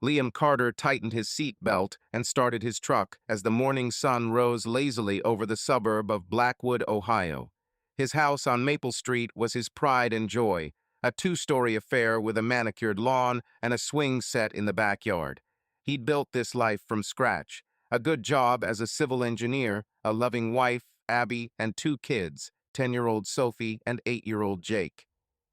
Liam Carter tightened his seat belt and started his truck as the morning sun rose lazily over the suburb of Blackwood, Ohio. His house on Maple Street was his pride and joy, a two-story affair with a manicured lawn and a swing set in the backyard. He'd built this life from scratch, a good job as a civil engineer, a loving wife, Abby, and two kids, 10-year-old Sophie and 8-year-old Jake.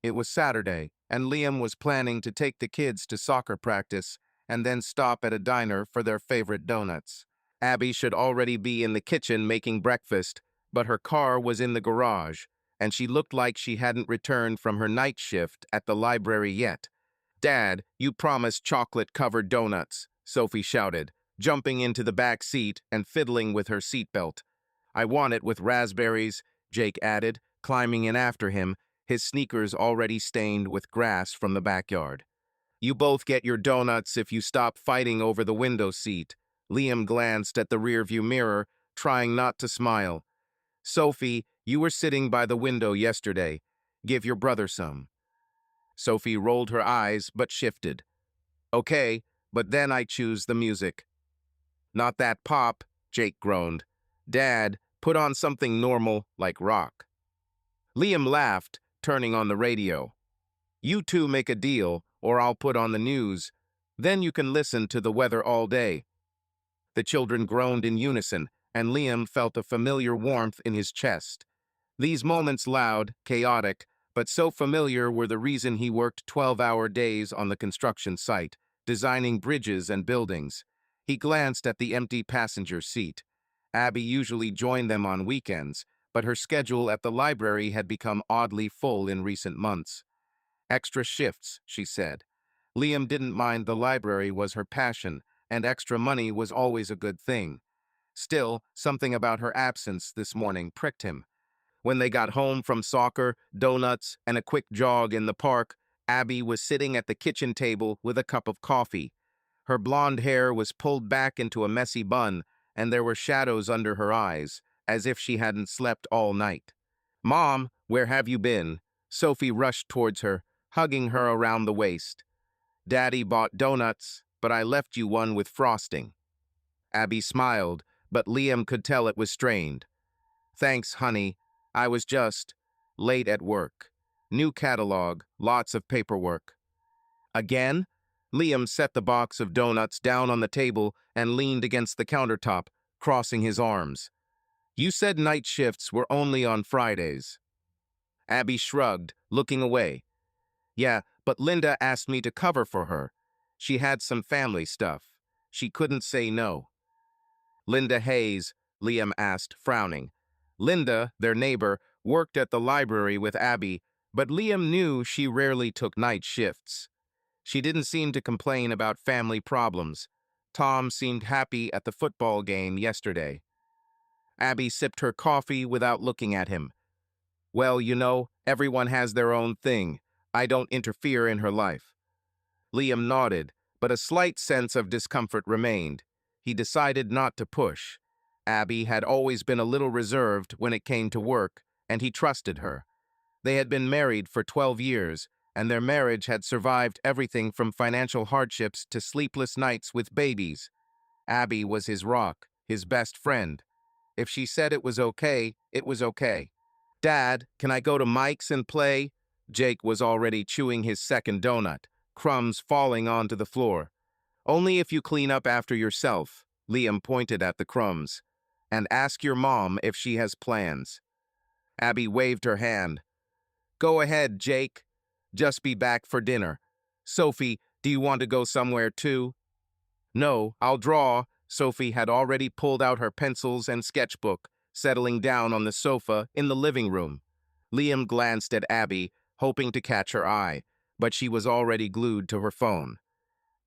It was Saturday, and Liam was planning to take the kids to soccer practice and then stop at a diner for their favorite donuts. Abby should already be in the kitchen making breakfast, but her car was in the garage, and she looked like she hadn't returned from her night shift at the library yet. "Dad, you promised chocolate-covered donuts," Sophie shouted, jumping into the back seat and fiddling with her seatbelt. "I want it with raspberries," Jake added, climbing in after him, his sneakers already stained with grass from the backyard. "You both get your donuts if you stop fighting over the window seat." Liam glanced at the rearview mirror, trying not to smile. "Sophie, you were sitting by the window yesterday. Give your brother some." Sophie rolled her eyes but shifted. "Okay, but then I choose the music." "Not that pop," Jake groaned. "Dad, put on something normal like rock." Liam laughed, turning on the radio. "You two make a deal, or I'll put on the news. Then you can listen to the weather all day." The children groaned in unison, and Liam felt a familiar warmth in his chest. These moments, loud, chaotic, but so familiar, were the reason he worked 12-hour days on the construction site, designing bridges and buildings. He glanced at the empty passenger seat. Abby usually joined them on weekends, but her schedule at the library had become oddly full in recent months. "Extra shifts," she said. Liam didn't mind. The library was her passion, and extra money was always a good thing. Still, something about her absence this morning pricked him. When they got home from soccer, donuts, and a quick jog in the park, Abby was sitting at the kitchen table with a cup of coffee. Her blonde hair was pulled back into a messy bun, and there were shadows under her eyes, as if she hadn't slept all night. "Mom, where have you been?" Sophie rushed towards her, hugging her around the waist. "Daddy bought donuts, but I left you one with frosting." Abby smiled, but Liam could tell it was strained. "Thanks, honey. I was just late at work. New catalog, lots of paperwork." "Again?" Liam set the box of donuts down on the table and leaned against the countertop, crossing his arms. "You said night shifts were only on Fridays." Abby shrugged, looking away. "Yeah, but Linda asked me to cover for her. She had some family stuff. She couldn't say no." "Linda Hayes?" Liam asked, frowning. Linda, their neighbor, worked at the library with Abby, but Liam knew she rarely took night shifts. She didn't seem to complain about family problems. Tom seemed happy at the football game yesterday. Abby sipped her coffee without looking at him. "Well, you know, everyone has their own thing. I don't interfere in her life." Liam nodded, but a slight sense of discomfort remained. He decided not to push. Abby had always been a little reserved when it came to work, and he trusted her. They had been married for 12 years, and their marriage had survived everything from financial hardships to sleepless nights with babies. Abby was his rock, his best friend. If she said it was okay, it was okay. "Dad, can I go to Mike's and play?" Jake was already chewing his second donut, crumbs falling onto the floor. "Only if you clean up after yourself," Liam pointed at the crumbs. "And ask your mom if she has plans." Abby waved her hand. "Go ahead, Jake. Just be back for dinner. Sophie, do you want to go somewhere too?" "No, I'll draw." Sophie had already pulled out her pencils and sketchbook, settling down on the sofa in the living room. Liam glanced at Abby, hoping to catch her eye, but she was already glued to her phone.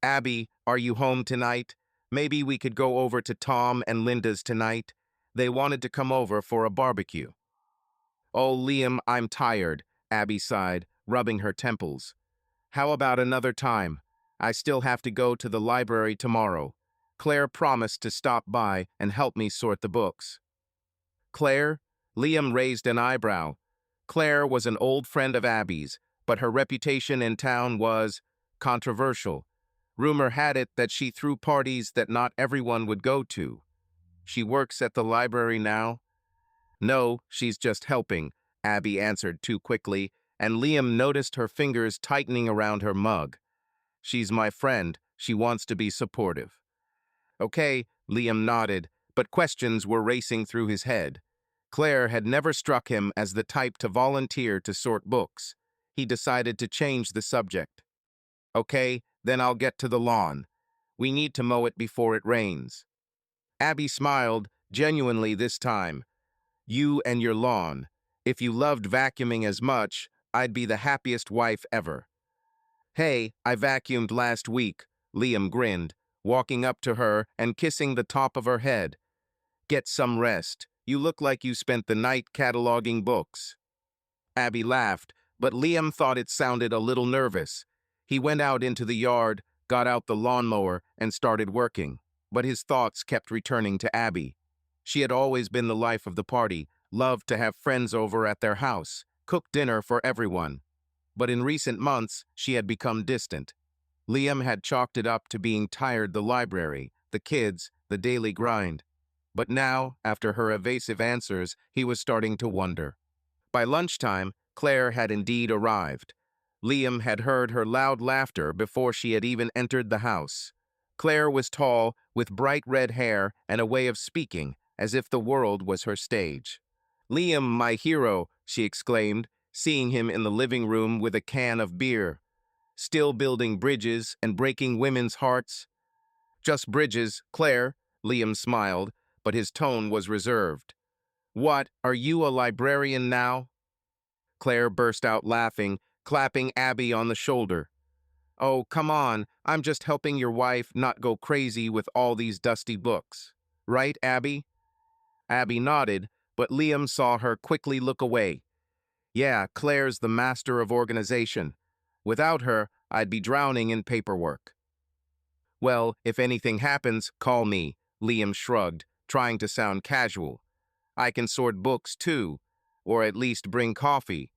"Abby, are you home tonight? Maybe we could go over to Tom and Linda's tonight. They wanted to come over for a barbecue." "Oh, Liam, I'm tired," Abby sighed, rubbing her temples. "How about another time? I still have to go to the library tomorrow. Claire promised to stop by and help me sort the books." "Claire?" Liam raised an eyebrow. Claire was an old friend of Abby's, but her reputation in town was controversial. Rumor had it that she threw parties that not everyone would go to. She works at the library now? No, she's just helping, Abby answered too quickly, and Liam noticed her fingers tightening around her mug. She's my friend. She wants to be supportive. Okay, Liam nodded, but questions were racing through his head. Claire had never struck him as the type to volunteer to sort books. He decided to change the subject. Okay, then I'll get to the lawn. We need to mow it before it rains. Abby smiled, genuinely this time. You and your lawn. If you loved vacuuming as much, I'd be the happiest wife ever. Hey, I vacuumed last week, Liam grinned, walking up to her and kissing the top of her head. Get some rest. You look like you spent the night cataloging books. Abby laughed, but Liam thought it sounded a little nervous. He went out into the yard, got out the lawnmower, and started working. But his thoughts kept returning to Abby. She had always been the life of the party, loved to have friends over at their house, cook dinner for everyone. But in recent months, she had become distant. Liam had chalked it up to being tired the library, the kids, the daily grind. But now, after her evasive answers, he was starting to wonder. By lunchtime, Claire had indeed arrived. Liam had heard her loud laughter before she had even entered the house. Claire was tall, with bright red hair and a way of speaking, as if the world was her stage. Liam, my hero, she exclaimed, seeing him in the living room with a can of beer. Still building bridges and breaking women's hearts? Just bridges, Claire, Liam smiled, but his tone was reserved. What, are you a librarian now? Claire burst out laughing, clapping Abby on the shoulder. Oh, come on, I'm just helping your wife not go crazy with all these dusty books. Right, Abby? Abby nodded, but Liam saw her quickly look away. Yeah, Claire's the master of organization. Without her, I'd be drowning in paperwork. Well, if anything happens, call me, Liam shrugged, trying to sound casual. I can sort books too, or at least bring coffee.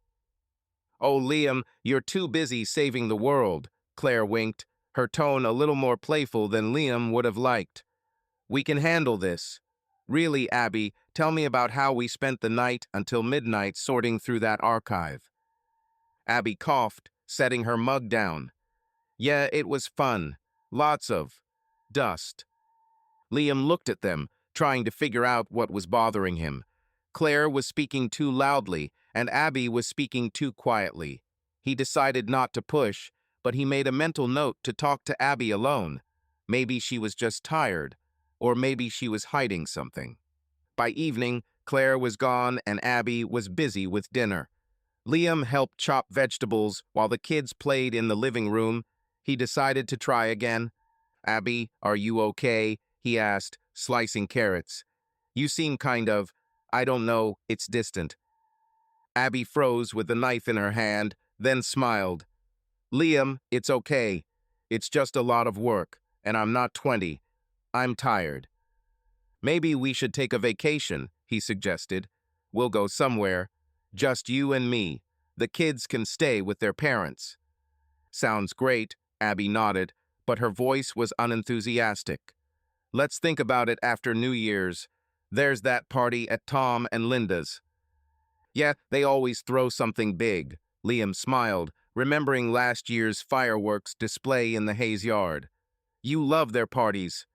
Oh, Liam, you're too busy saving the world, Claire winked, her tone a little more playful than Liam would have liked. We can handle this. Really, Abby, tell me about how we spent the night until midnight sorting through that archive. Abby coughed, setting her mug down. Yeah, it was fun. Lots of dust. Liam looked at them, trying to figure out what was bothering him. Claire was speaking too loudly, and Abby was speaking too quietly. He decided not to push, but he made a mental note to talk to Abby alone. Maybe she was just tired, or maybe she was hiding something. By evening, Claire was gone and Abby was busy with dinner. Liam helped chop vegetables while the kids played in the living room. He decided to try again. Abby, are you okay? He asked, slicing carrots. You seem kind of, I don't know, it's distant. Abby froze with the knife in her hand, then smiled. Liam, it's okay. It's just a lot of work, and I'm not 20. I'm tired. Maybe we should take a vacation, he suggested. We'll go somewhere. Just you and me. The kids can stay with their parents. Sounds great, Abby nodded, but her voice was unenthusiastic. Let's think about it after New Year's. There's that party at Tom and Linda's. Yeah, they always throw something big. Liam smiled, remembering last year's fireworks display in the Hayes yard. You love their parties.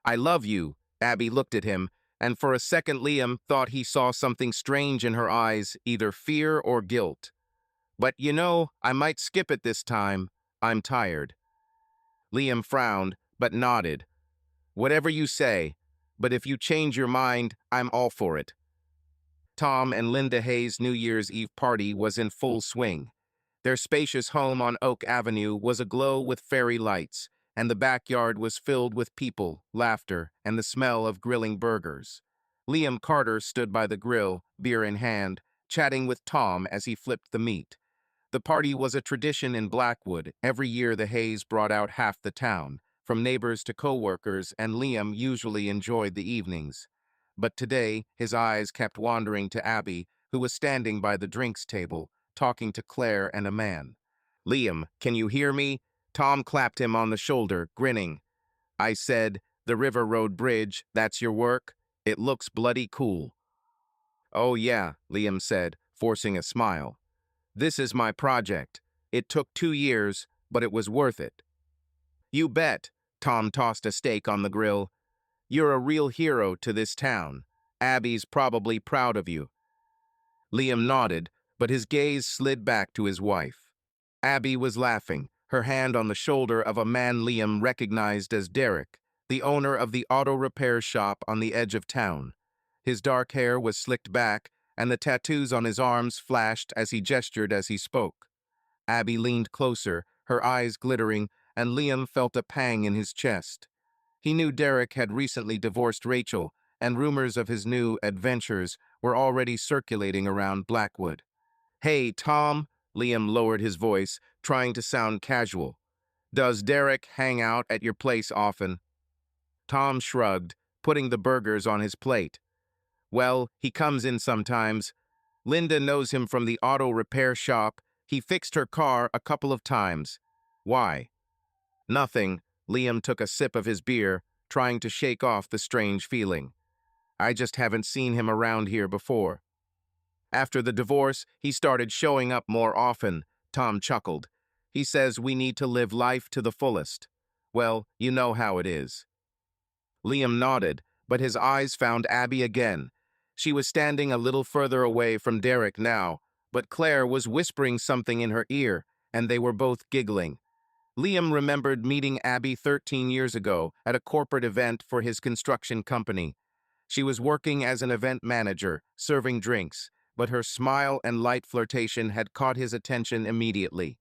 I love you, Abby looked at him, and for a second Liam thought he saw something strange in her eyes, either fear or guilt. But you know, I might skip it this time. I'm tired. Liam frowned, but nodded. Whatever you say, but if you change your mind, I'm all for it. Tom and Linda Hayes' New Year's Eve party was in full swing. Their spacious home on Oak Avenue was aglow with fairy lights, and the backyard was filled with people, laughter, and the smell of grilling burgers. Liam Carter stood by the grill, beer in hand, chatting with Tom as he flipped the meat. The party was a tradition in Blackwood. Every year the Hayes brought out half the town, from neighbors to co-workers, and Liam usually enjoyed the evenings. But today, his eyes kept wandering to Abby, who was standing by the drinks table, talking to Claire and a man. Liam, can you hear me? Tom clapped him on the shoulder, grinning. I said, "The River Road Bridge, that's your work? It looks bloody cool." "Oh yeah," Liam said, forcing a smile. "This is my project. It took 2 years, but it was worth it." "You bet." Tom tossed a steak on the grill. "You're a real hero to this town. Abby's probably proud of you." Liam nodded, but his gaze slid back to his wife. Abby was laughing, her hand on the shoulder of a man Liam recognized as Derek, the owner of the auto repair shop on the edge of town. His dark hair was slicked back, and the tattoos on his arms flashed as he gestured as he spoke. Abby leaned closer, her eyes glittering, and Liam felt a pang in his chest. He knew Derek had recently divorced Rachel, and rumors of his new adventures were already circulating around Blackwood. "Hey, Tom," Liam lowered his voice, trying to sound casual. "Does Derek hang out at your place often?" Tom shrugged, putting the burgers on his plate. "Well, he comes in sometimes. Linda knows him from the auto repair shop. He fixed her car a couple of times." "Why?" "Nothing." Liam took a sip of his beer, trying to shake off the strange feeling. "I just haven't seen him around here before." "After the divorce, he started showing up more often," Tom chuckled. "He says we need to live life to the fullest. Well, you know how it is." Liam nodded, but his eyes found Abby again. She was standing a little further away from Derek now, but Claire was whispering something in her ear, and they were both giggling. Liam remembered meeting Abby 13 years ago at a corporate event for his construction company. She was working as an event manager, serving drinks, but her smile and light flirtation had caught his attention immediately.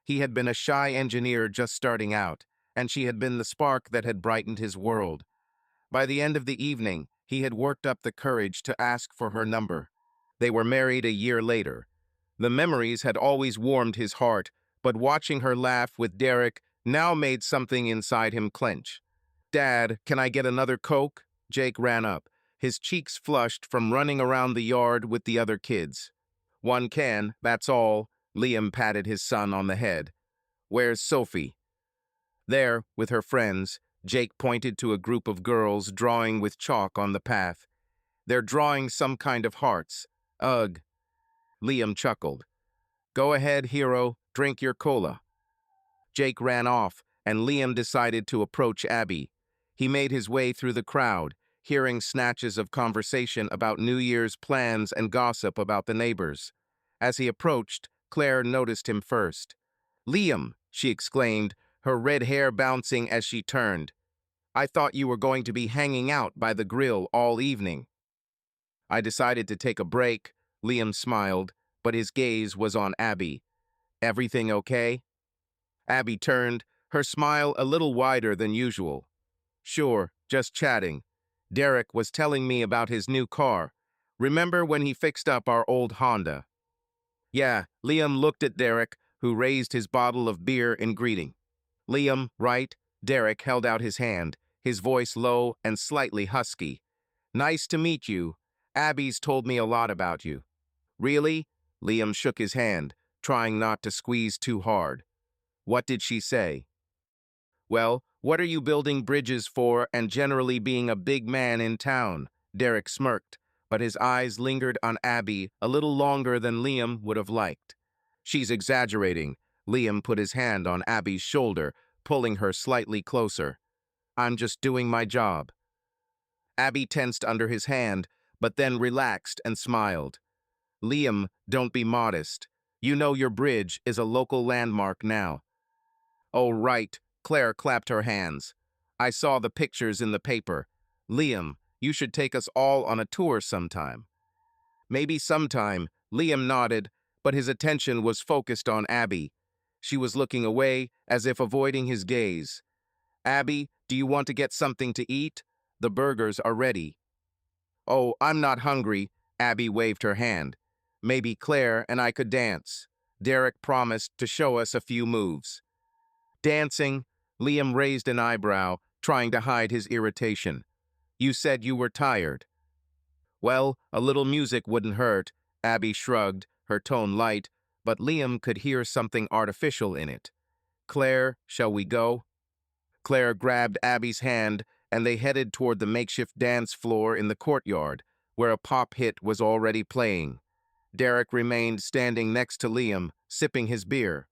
He had been a shy engineer just starting out, and she had been the spark that had brightened his world. By the end of the evening, he had worked up the courage to ask for her number. They were married a year later. The memories had always warmed his heart, but watching her laugh with Derek now made something inside him clench. "Dad, can I get another Coke?" Jake ran up, his cheeks flushed from running around the yard with the other kids. "One can, that's all." Liam patted his son on the head. "Where's Sophie?" "There, with her friends." Jake pointed to a group of girls drawing with chalk on the path. "They're drawing some kind of hearts. Ugh." Liam chuckled. "Go ahead, hero, drink your cola." Jake ran off, and Liam decided to approach Abby. He made his way through the crowd, hearing snatches of conversation about New Year's plans and gossip about the neighbors. As he approached, Claire noticed him first. "Liam," she exclaimed, her red hair bouncing as she turned. "I thought you were going to be hanging out by the grill all evening." "I decided to take a break," Liam smiled, but his gaze was on Abby. "Everything okay?" Abby turned, her smile a little wider than usual. "Sure, just chatting. Derek was telling me about his new car. Remember when he fixed up our old Honda?" "Yeah." Liam looked at Derek, who raised his bottle of beer in greeting. "Liam, right?" Derek held out his hand, his voice low and slightly husky. "Nice to meet you. Abby's told me a lot about you." "Really?" Liam shook his hand, trying not to squeeze too hard. "What did she say?" "Well, what are you building bridges for and generally being a big man in town?" Derek smirked, but his eyes lingered on Abby a little longer than Liam would have liked. "She's exaggerating." Liam put his hand on Abby's shoulder, pulling her slightly closer. "I'm just doing my job." Abby tensed under his hand, but then relaxed and smiled. "Liam, don't be modest. You know your bridge is a local landmark now." "Oh, right." Claire clapped her hands. "I saw the pictures in the paper. Liam, you should take us all on a tour sometime." "Maybe sometime." Liam nodded, but his attention was focused on Abby. She was looking away, as if avoiding his gaze. "Abby, do you want to get something to eat? The burgers are ready." "Oh, I'm not hungry." Abby waved her hand. "Maybe Claire and I could dance." Derek promised to show us a few moves. "Dancing?" Liam raised an eyebrow, trying to hide his irritation. "You said you were tired." "Well, a little music wouldn't hurt." Abby shrugged, her tone light, but Liam could hear something artificial in it. Claire, shall we go? Claire grabbed Abby's hand, and they headed toward the makeshift dance floor in the courtyard, where a pop hit was already playing. Derek remained standing next to Liam, sipping his beer.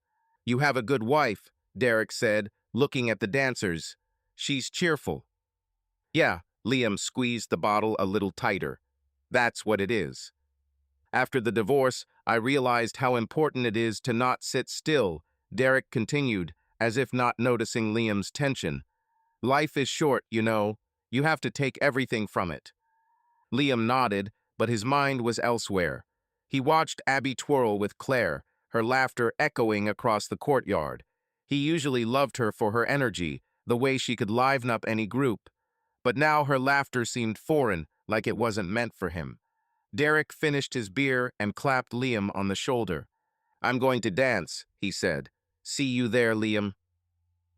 You have a good wife, Derek said, looking at the dancers. She's cheerful. Yeah, Liam squeezed the bottle a little tighter. That's what it is. After the divorce, I realized how important it is to not sit still, Derek continued, as if not noticing Liam's tension. Life is short, you know. You have to take everything from it. Liam nodded, but his mind was elsewhere. He watched Abby twirl with Claire, her laughter echoing across the courtyard. He usually loved her for her energy, the way she could liven up any group. But now her laughter seemed foreign, like it wasn't meant for him. Derek finished his beer and clapped Liam on the shoulder. I'm going to dance, he said. See you there, Liam.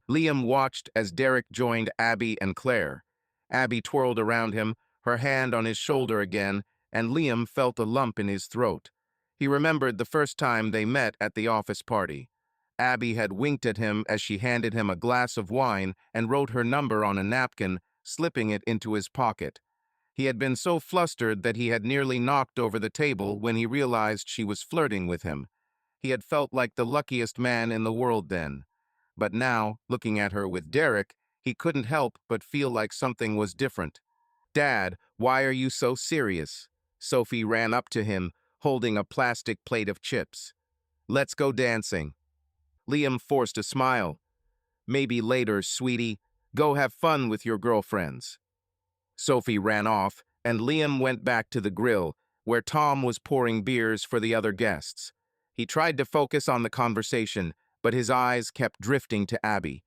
Liam watched as Derek joined Abby and Claire. Abby twirled around him, her hand on his shoulder again, and Liam felt a lump in his throat. He remembered the first time they met at the office party. Abby had winked at him as she handed him a glass of wine and wrote her number on a napkin, slipping it into his pocket. He had been so flustered that he had nearly knocked over the table when he realized she was flirting with him. He had felt like the luckiest man in the world then. But now, looking at her with Derek, he couldn't help but feel like something was different. Dad, why are you so serious? Sophie ran up to him, holding a plastic plate of chips. Let's go dancing. Liam forced a smile. Maybe later, sweetie. Go have fun with your girlfriends. Sophie ran off, and Liam went back to the grill, where Tom was pouring beers for the other guests. He tried to focus on the conversation, but his eyes kept drifting to Abby.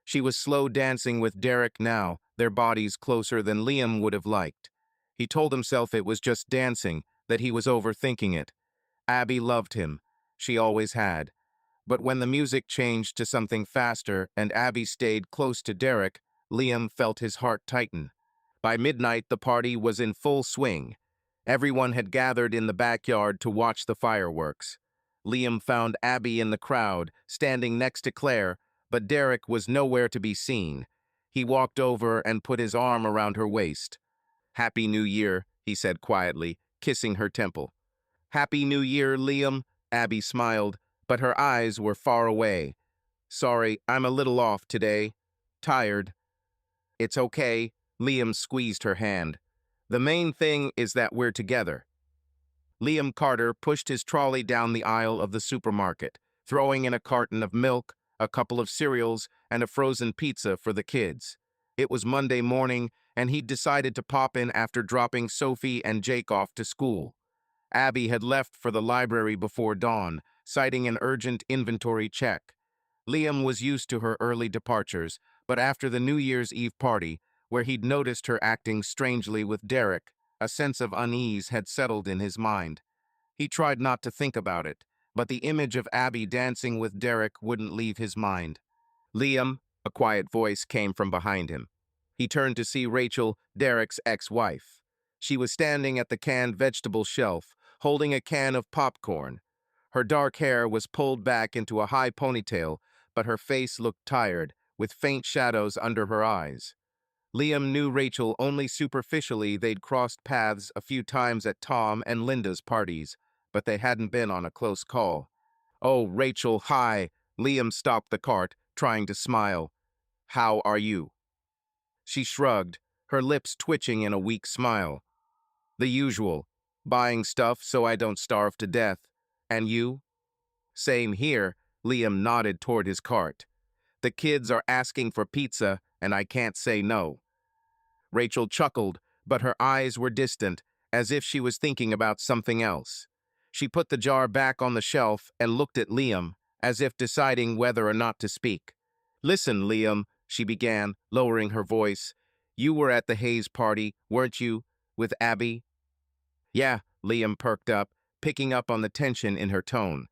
She was slow dancing with Derek now, their bodies closer than Liam would have liked. He told himself it was just dancing, that he was overthinking it. Abby loved him. She always had. But when the music changed to something faster and Abby stayed close to Derek, Liam felt his heart tighten. By midnight, the party was in full swing. Everyone had gathered in the backyard to watch the fireworks. Liam found Abby in the crowd, standing next to Claire, but Derek was nowhere to be seen. He walked over and put his arm around her waist. Happy New Year, he said quietly, kissing her temple. Happy New Year, Liam, Abby smiled, but her eyes were far away. Sorry, I'm a little off today. Tired. It's okay, Liam squeezed her hand. The main thing is that we're together. Liam Carter pushed his trolley down the aisle of the supermarket, throwing in a carton of milk, a couple of cereals, and a frozen pizza for the kids. It was Monday morning, and he'd decided to pop in after dropping Sophie and Jake off to school. Abby had left for the library before dawn, citing an urgent inventory check. Liam was used to her early departures, but after the New Year's Eve party, where he'd noticed her acting strangely with Derek, a sense of unease had settled in his mind. He tried not to think about it, but the image of Abby dancing with Derek wouldn't leave his mind. Liam, a quiet voice came from behind him. He turned to see Rachel, Derek's ex-wife. She was standing at the canned vegetable shelf, holding a can of popcorn. Her dark hair was pulled back into a high ponytail, but her face looked tired, with faint shadows under her eyes. Liam knew Rachel only superficially. They'd crossed paths a few times at Tom and Linda's parties, but they hadn't been on a close call. Oh, Rachel, hi. Liam stopped the cart, trying to smile. How are you? She shrugged, her lips twitching in a weak smile. The usual. Buying stuff so I don't starve to death. And you? Same here, Liam nodded toward his cart. The kids are asking for pizza, and I can't say no. Rachel chuckled, but her eyes were distant, as if she was thinking about something else. She put the jar back on the shelf and looked at Liam, as if deciding whether or not to speak. Listen, Liam, she began, lowering her voice. You were at the Hayes party, weren't you, with Abby? Yeah, Liam perked up, picking up on the tension in her tone.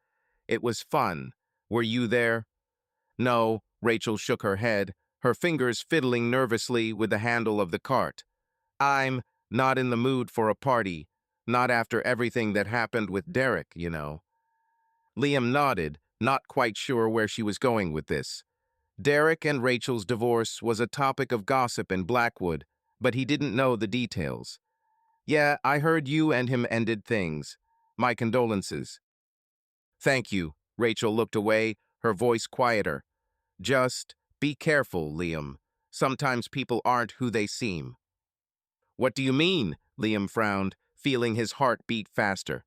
It was fun. Were you there? No, Rachel shook her head, her fingers fiddling nervously with the handle of the cart. I'm not in the mood for a party, not after everything that happened with Derek, you know. Liam nodded, not quite sure where she was going with this. Derek and Rachel's divorce was a topic of gossip in Blackwood, but he didn't know the details. Yeah, I heard you and him ended things. My condolences. Thank you. Rachel looked away, her voice quieter. Just be careful, Liam. Sometimes people aren't who they seem. What do you mean? Liam frowned, feeling his heart beat faster.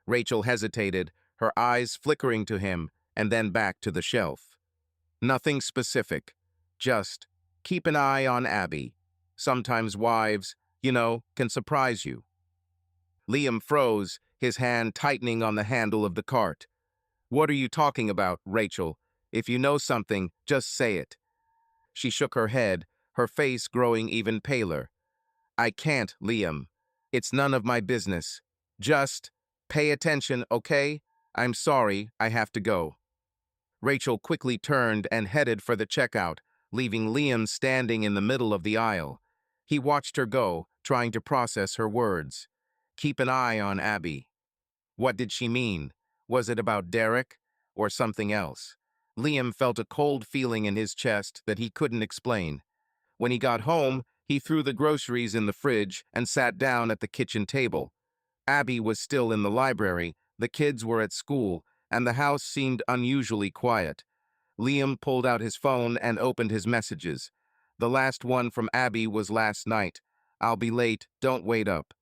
Rachel hesitated, her eyes flickering to him and then back to the shelf. Nothing specific. Just keep an eye on Abby. Sometimes wives, can surprise you. Liam froze, his hand tightening on the handle of the cart. What are you talking about, Rachel? If you know something, just say it. She shook her head, her face growing even paler. I can't, Liam. It's none of my business. Just pay attention, okay? I'm sorry, I have to go. Rachel quickly turned and headed for the checkout, leaving Liam standing in the middle of the aisle. He watched her go, trying to process her words. Keep an eye on Abby. What did she mean? Was it about Derek or something else? Liam felt a cold feeling in his chest that he couldn't explain. When he got home, he threw the groceries in the fridge and sat down at the kitchen table. Abby was still in the library, the kids were at school, and the house seemed unusually quiet. Liam pulled out his phone and opened his messages. The last one from Abby was last night. I'll be late, don't wait up.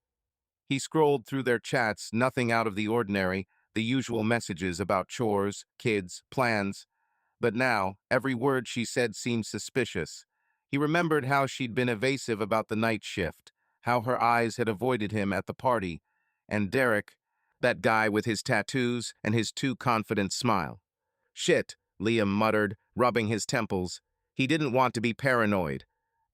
He scrolled through their chats, nothing out of the ordinary, the usual messages about chores, kids, plans. But now, every word she said seemed suspicious. He remembered how she'd been evasive about the night shift, how her eyes had avoided him at the party, and Derek, that guy with his tattoos and his too confident smile. Shit, Liam muttered, rubbing his temples. He didn't want to be paranoid.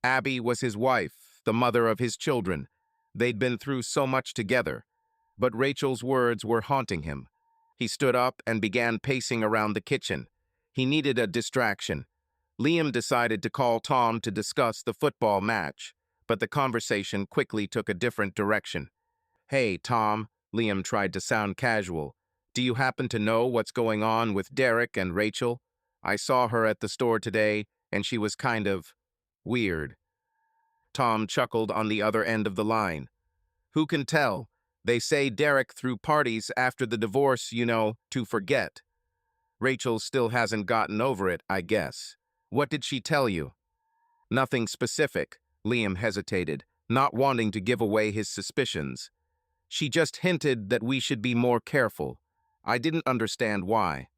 Abby was his wife, the mother of his children. They'd been through so much together. But Rachel's words were haunting him. He stood up and began pacing around the kitchen. He needed a distraction. Liam decided to call Tom to discuss the football match, but the conversation quickly took a different direction. Hey, Tom, Liam tried to sound casual. Do you happen to know what's going on with Derek and Rachel? I saw her at the store today, and she was kind of weird. Tom chuckled on the other end of the line. Who can tell? They say Derek threw parties after the divorce, to forget. Rachel still hasn't gotten over it, I guess. What did she tell you? Nothing specific, Liam hesitated, not wanting to give away his suspicions. She just hinted that we should be more careful. I didn't understand why.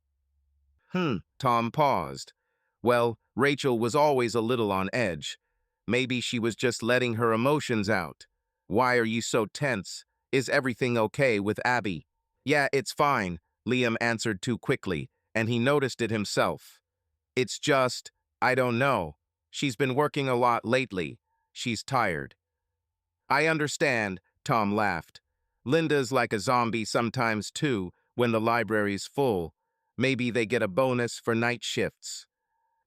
Tom paused. Well, Rachel was always a little on edge. Maybe she was just letting her emotions out. Why are you so tense? Is everything okay with Abby? Yeah, it's fine, Liam answered too quickly, and he noticed it himself. It's just, I don't know. She's been working a lot lately. She's tired. I understand, Tom laughed. Linda's like a zombie sometimes too, when the library's full. Maybe they get a bonus for night shifts.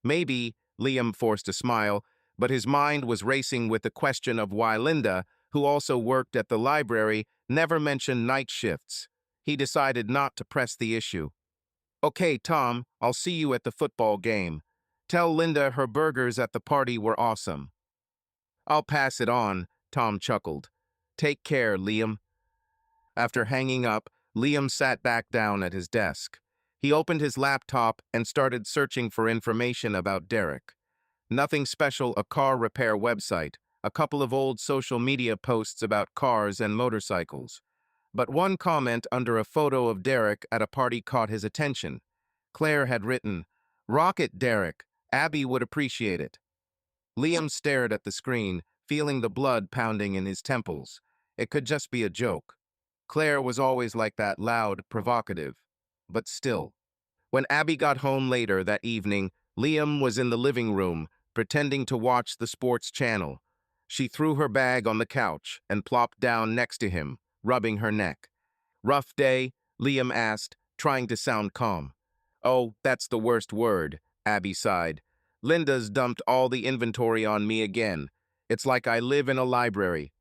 Maybe, Liam forced a smile, but his mind was racing with the question of why Linda, who also worked at the library, never mentioned night shifts. He decided not to press the issue. Okay, Tom, I'll see you at the football game. Tell Linda her burgers at the party were awesome. I'll pass it on, Tom chuckled. Take care, Liam. After hanging up, Liam sat back down at his desk. He opened his laptop and started searching for information about Derek. Nothing special, a car repair website, a couple of old social media posts about cars and motorcycles. But one comment under a photo of Derek at a party caught his attention. Claire had written, "Rocket Derek, Abby would appreciate it." Liam stared at the screen, feeling the blood pounding in his temples. It could just be a joke. Claire was always like that, loud, provocative. But still. When Abby got home later that evening, Liam was in the living room, pretending to watch the sports channel. She threw her bag on the couch and plopped down next to him, rubbing her neck. Rough day? Liam asked, trying to sound calm. Oh, that's the worst word, Abby sighed. Linda's dumped all the inventory on me again. It's like I live in a library.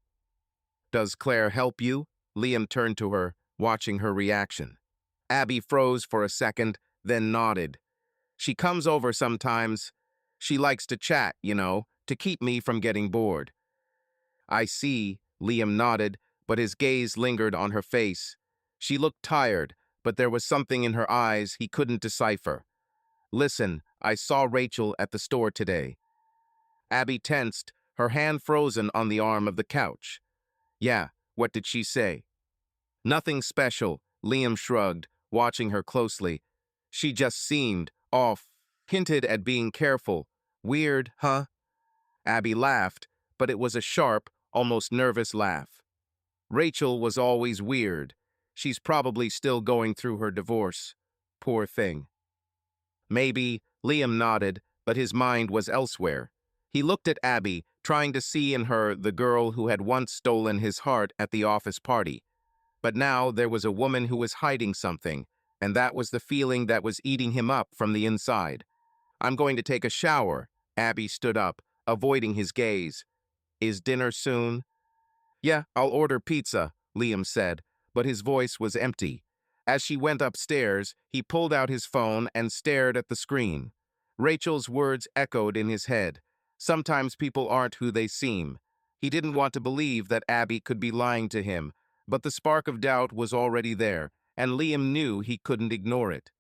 Does Claire help you? Liam turned to her, watching her reaction. Abby froze for a second, then nodded. She comes over sometimes. She likes to chat, to keep me from getting bored. I see, Liam nodded, but his gaze lingered on her face. She looked tired, but there was something in her eyes he couldn't decipher. Listen, I saw Rachel at the store today. Abby tensed, her hand frozen on the arm of the couch. Yeah, what did she say? Nothing special, Liam shrugged, watching her closely. She just seemed off, hinted at being careful. Weird, huh? Abby laughed, but it was a sharp, almost nervous laugh. Rachel was always weird. She's probably still going through her divorce. Poor thing. Maybe, Liam nodded, but his mind was elsewhere. He looked at Abby, trying to see in her the girl who had once stolen his heart at the office party. But now there was a woman who was hiding something, and that was the feeling that was eating him up from the inside. I'm going to take a shower. Abby stood up, avoiding his gaze. Is dinner soon? Yeah, I'll order pizza, Liam said, but his voice was empty. As she went upstairs, he pulled out his phone and stared at the screen. Rachel's words echoed in his head. Sometimes people aren't who they seem. He didn't want to believe that Abby could be lying to him, but the spark of doubt was already there, and Liam knew he couldn't ignore it.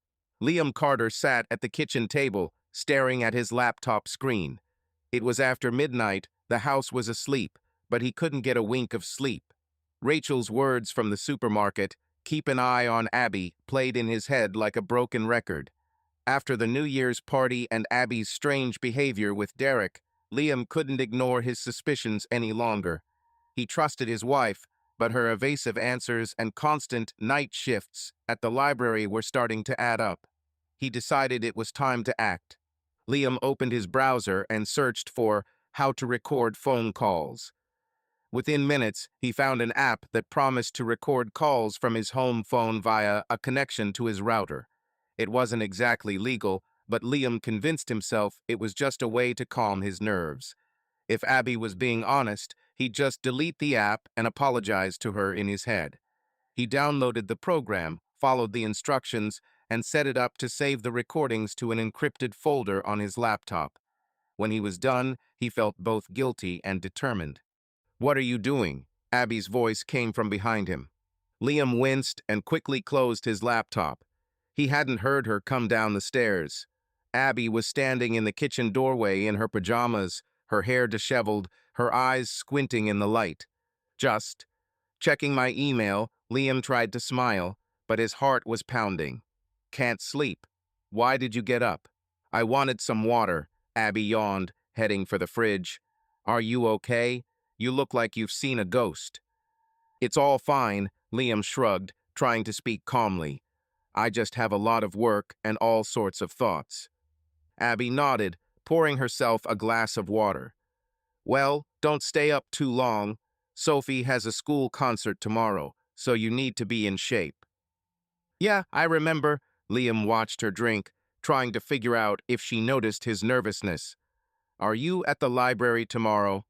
Liam Carter sat at the kitchen table, staring at his laptop screen. It was after midnight, the house was asleep, but he couldn't get a wink of sleep. Rachel's words from the supermarket, "Keep an eye on Abby," played in his head like a broken record. After the New Year's party and Abby's strange behavior with Derek, Liam couldn't ignore his suspicions any longer. He trusted his wife, but her evasive answers and constant night shifts at the library were starting to add up. He decided it was time to act. Liam opened his browser and searched for how to record phone calls. Within minutes, he found an app that promised to record calls from his home phone via a connection to his router. It wasn't exactly legal, but Liam convinced himself it was just a way to calm his nerves. If Abby was being honest, he'd just delete the app and apologize to her in his head. He downloaded the program, followed the instructions, and set it up to save the recordings to an encrypted folder on his laptop. When he was done, he felt both guilty and determined. "What are you doing?" Abby's voice came from behind him. Liam winced and quickly closed his laptop. He hadn't heard her come down the stairs. Abby was standing in the kitchen doorway in her pajamas, her hair disheveled, her eyes squinting in the light. Just checking my email, Liam tried to smile, but his heart was pounding. "Can't sleep. Why did you get up?" "I wanted some water," Abby yawned, heading for the fridge. "Are you okay? You look like you've seen a ghost." "It's all fine," Liam shrugged, trying to speak calmly. "I just have a lot of work and all sorts of thoughts." Abby nodded, pouring herself a glass of water. "Well, don't stay up too long. Sophie has a school concert tomorrow, so you need to be in shape." "Yeah, I remember." Liam watched her drink, trying to figure out if she noticed his nervousness. "Are you at the library tomorrow?"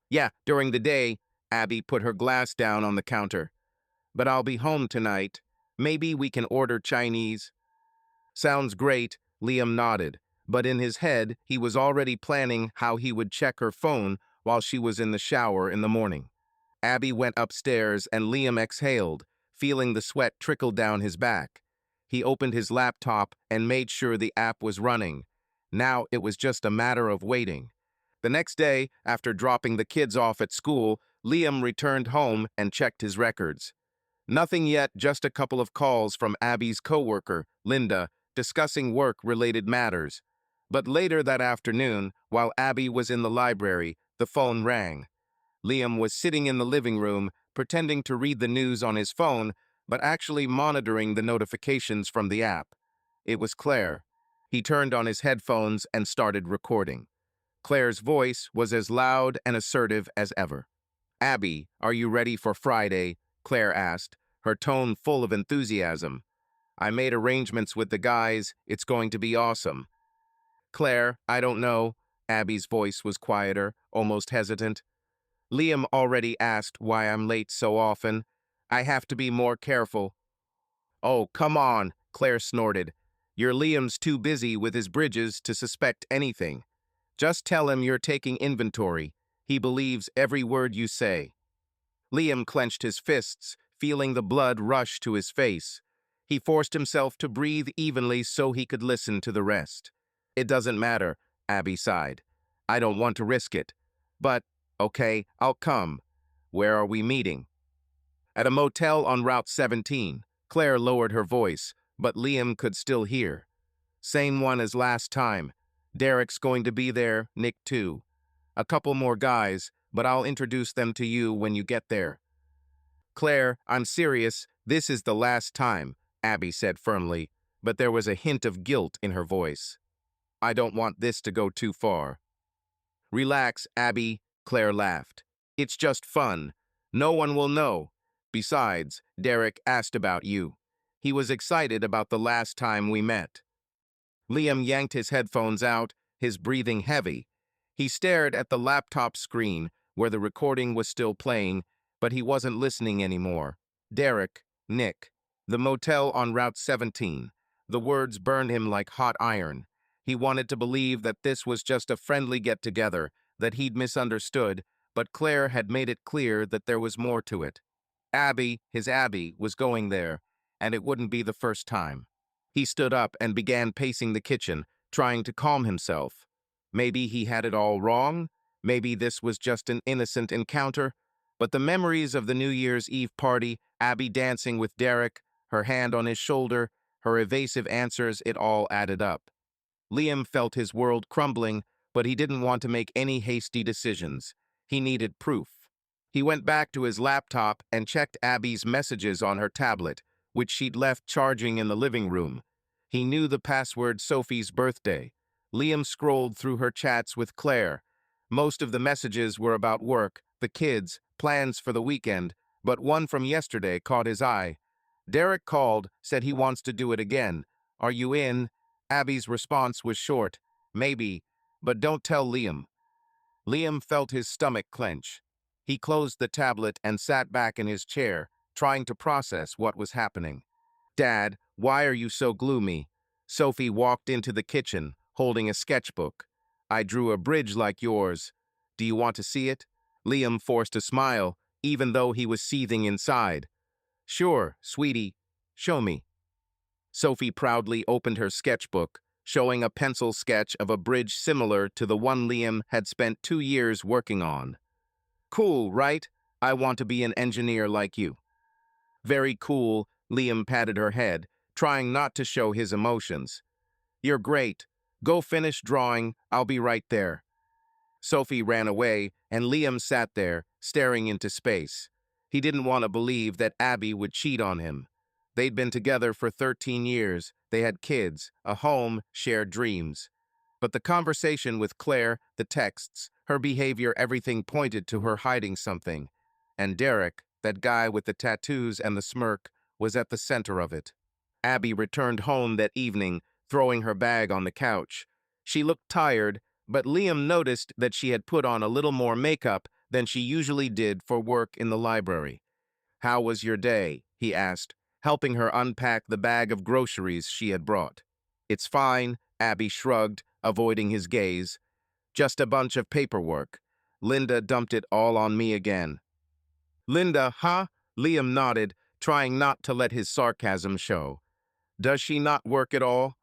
"Yeah, during the day." Abby put her glass down on the counter. "But I'll be home tonight. Maybe we can order Chinese." "Sounds great," Liam nodded, but in his head, he was already planning how he would check her phone while she was in the shower in the morning. Abby went upstairs and Liam exhaled, feeling the sweat trickle down his back. He opened his laptop and made sure the app was running. Now it was just a matter of waiting. The next day, after dropping the kids off at school, Liam returned home and checked his records. Nothing yet, just a couple of calls from Abby's coworker, Linda, discussing work-related matters. But later that afternoon, while Abby was in the library, the phone rang. Liam was sitting in the living room, pretending to read the news on his phone, but actually monitoring the notifications from the app. It was Claire. He turned on his headphones and started recording. Claire's voice was as loud and assertive as ever. "Abby, are you ready for Friday?" Claire asked, her tone full of enthusiasm. "I made arrangements with the guys. It's going to be awesome." "Claire, I don't know." Abby's voice was quieter, almost hesitant. "Liam already asked why I'm late so often. I have to be more careful." "Oh, come on," Claire snorted. "Your Liam's too busy with his bridges to suspect anything. Just tell him you're taking inventory. He believes every word you say. Liam clenched his fists, feeling the blood rush to his face. He forced himself to breathe evenly so he could listen to the rest. It doesn't matter, Abby sighed. I don't want to risk it. But, okay, I'll come. Where are we meeting? At a motel on Route 17. Claire lowered her voice, but Liam could still hear. Same one as last time. Derek's going to be there, Nick too. A couple more guys, but I'll introduce them to you when you get there. Claire, I'm serious. This is the last time, Abby said firmly, but there was a hint of guilt in her voice. I don't want this to go too far. Relax, Abby, Claire laughed. It's just fun. No one will know. Besides, Derek asked about you. He was excited about the last time we met. Liam yanked his headphones out, his breathing heavy. He stared at the laptop screen, where the recording was still playing, but he wasn't listening anymore. Derek, Nick, the motel on Route 17. The words burned him like hot iron. He wanted to believe that this was just a friendly get-together, that he'd misunderstood, but Claire had made it clear that there was more to it. Abby, his Abby, was going there, and it wouldn't be the first time. He stood up and began pacing the kitchen, trying to calm himself. Maybe he had it all wrong. Maybe this was just an innocent encounter. But the memories of the New Year's Eve party, Abby dancing with Derek, her hand on his shoulder, her evasive answers, it all added up. Liam felt his world crumbling, but he didn't want to make any hasty decisions. He needed proof. He went back to his laptop and checked Abby's messages on her tablet, which she'd left charging in the living room. He knew the password Sophie's birthday. Liam scrolled through her chats with Claire. Most of the messages were about work, the kids, plans for the weekend, but one from yesterday caught his eye. Derek called, said he wants to do it again. Are you in? Abby's response was short. Maybe, but don't tell Liam. Liam felt his stomach clench. He closed the tablet and sat back in his chair, trying to process what was happening. Dad, why are you so gloomy? Sophie walked into the kitchen, holding a sketchbook. I drew a bridge like yours. Do you want to see it? Liam forced a smile, even though he was seething inside. Sure, sweetie. Show me. Sophie proudly opened her sketchbook, showing a pencil sketch of a bridge similar to the one Liam had spent 2 years working on. Cool, right? I want to be an engineer like you. Very cool, Liam patted her head, trying not to show his emotions. You're great. Go finish drawing, I'll be right there. Sophie ran away, and Liam sat there, staring into space. He didn't want to believe that Abby would cheat on him. They'd been together for 13 years, they had kids, a home, shared dreams. But the conversation with Claire, the texts, her behavior, everything pointed to her hiding something. And Derek, that guy with the tattoos and the smirk, was at the center of it. Abby returned home that evening, throwing her bag on the couch. She looked tired, but Liam noticed that she had put on a little more makeup than she usually did for work in the library. How was your day? He asked, helping her unpack the bag of groceries she had brought. It's fine, Abby shrugged, avoiding his gaze. Just a bunch of paperwork. Linda dumped it all on me again. Linda, huh? Liam nodded, trying not to let his sarcasm show. Does she not work at all?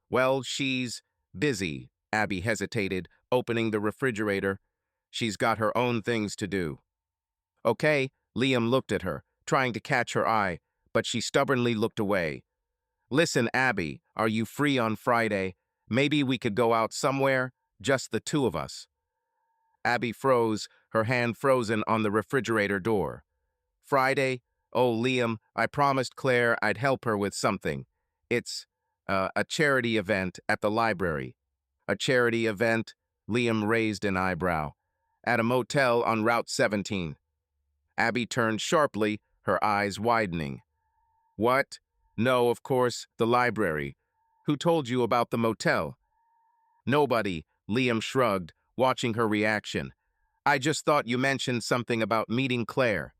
Well, she's busy, Abby hesitated, opening the refrigerator. She's got her own things to do. Okay, Liam looked at her, trying to catch her eye, but she stubbornly looked away. Listen, Abby, are you free on Friday? Maybe we could go out somewhere, just the two of us. Abby froze, her hand frozen on the refrigerator door. Friday? Oh, Liam, I promised Claire I'd help her with something. It's a charity event at the library. A charity event? Liam raised an eyebrow. At a motel on Route 17. Abby turned sharply, her eyes widening. What? No, of course, the library. Who told you about the motel? Nobody, Liam shrugged, watching her reaction. I just thought you mentioned something about meeting Claire.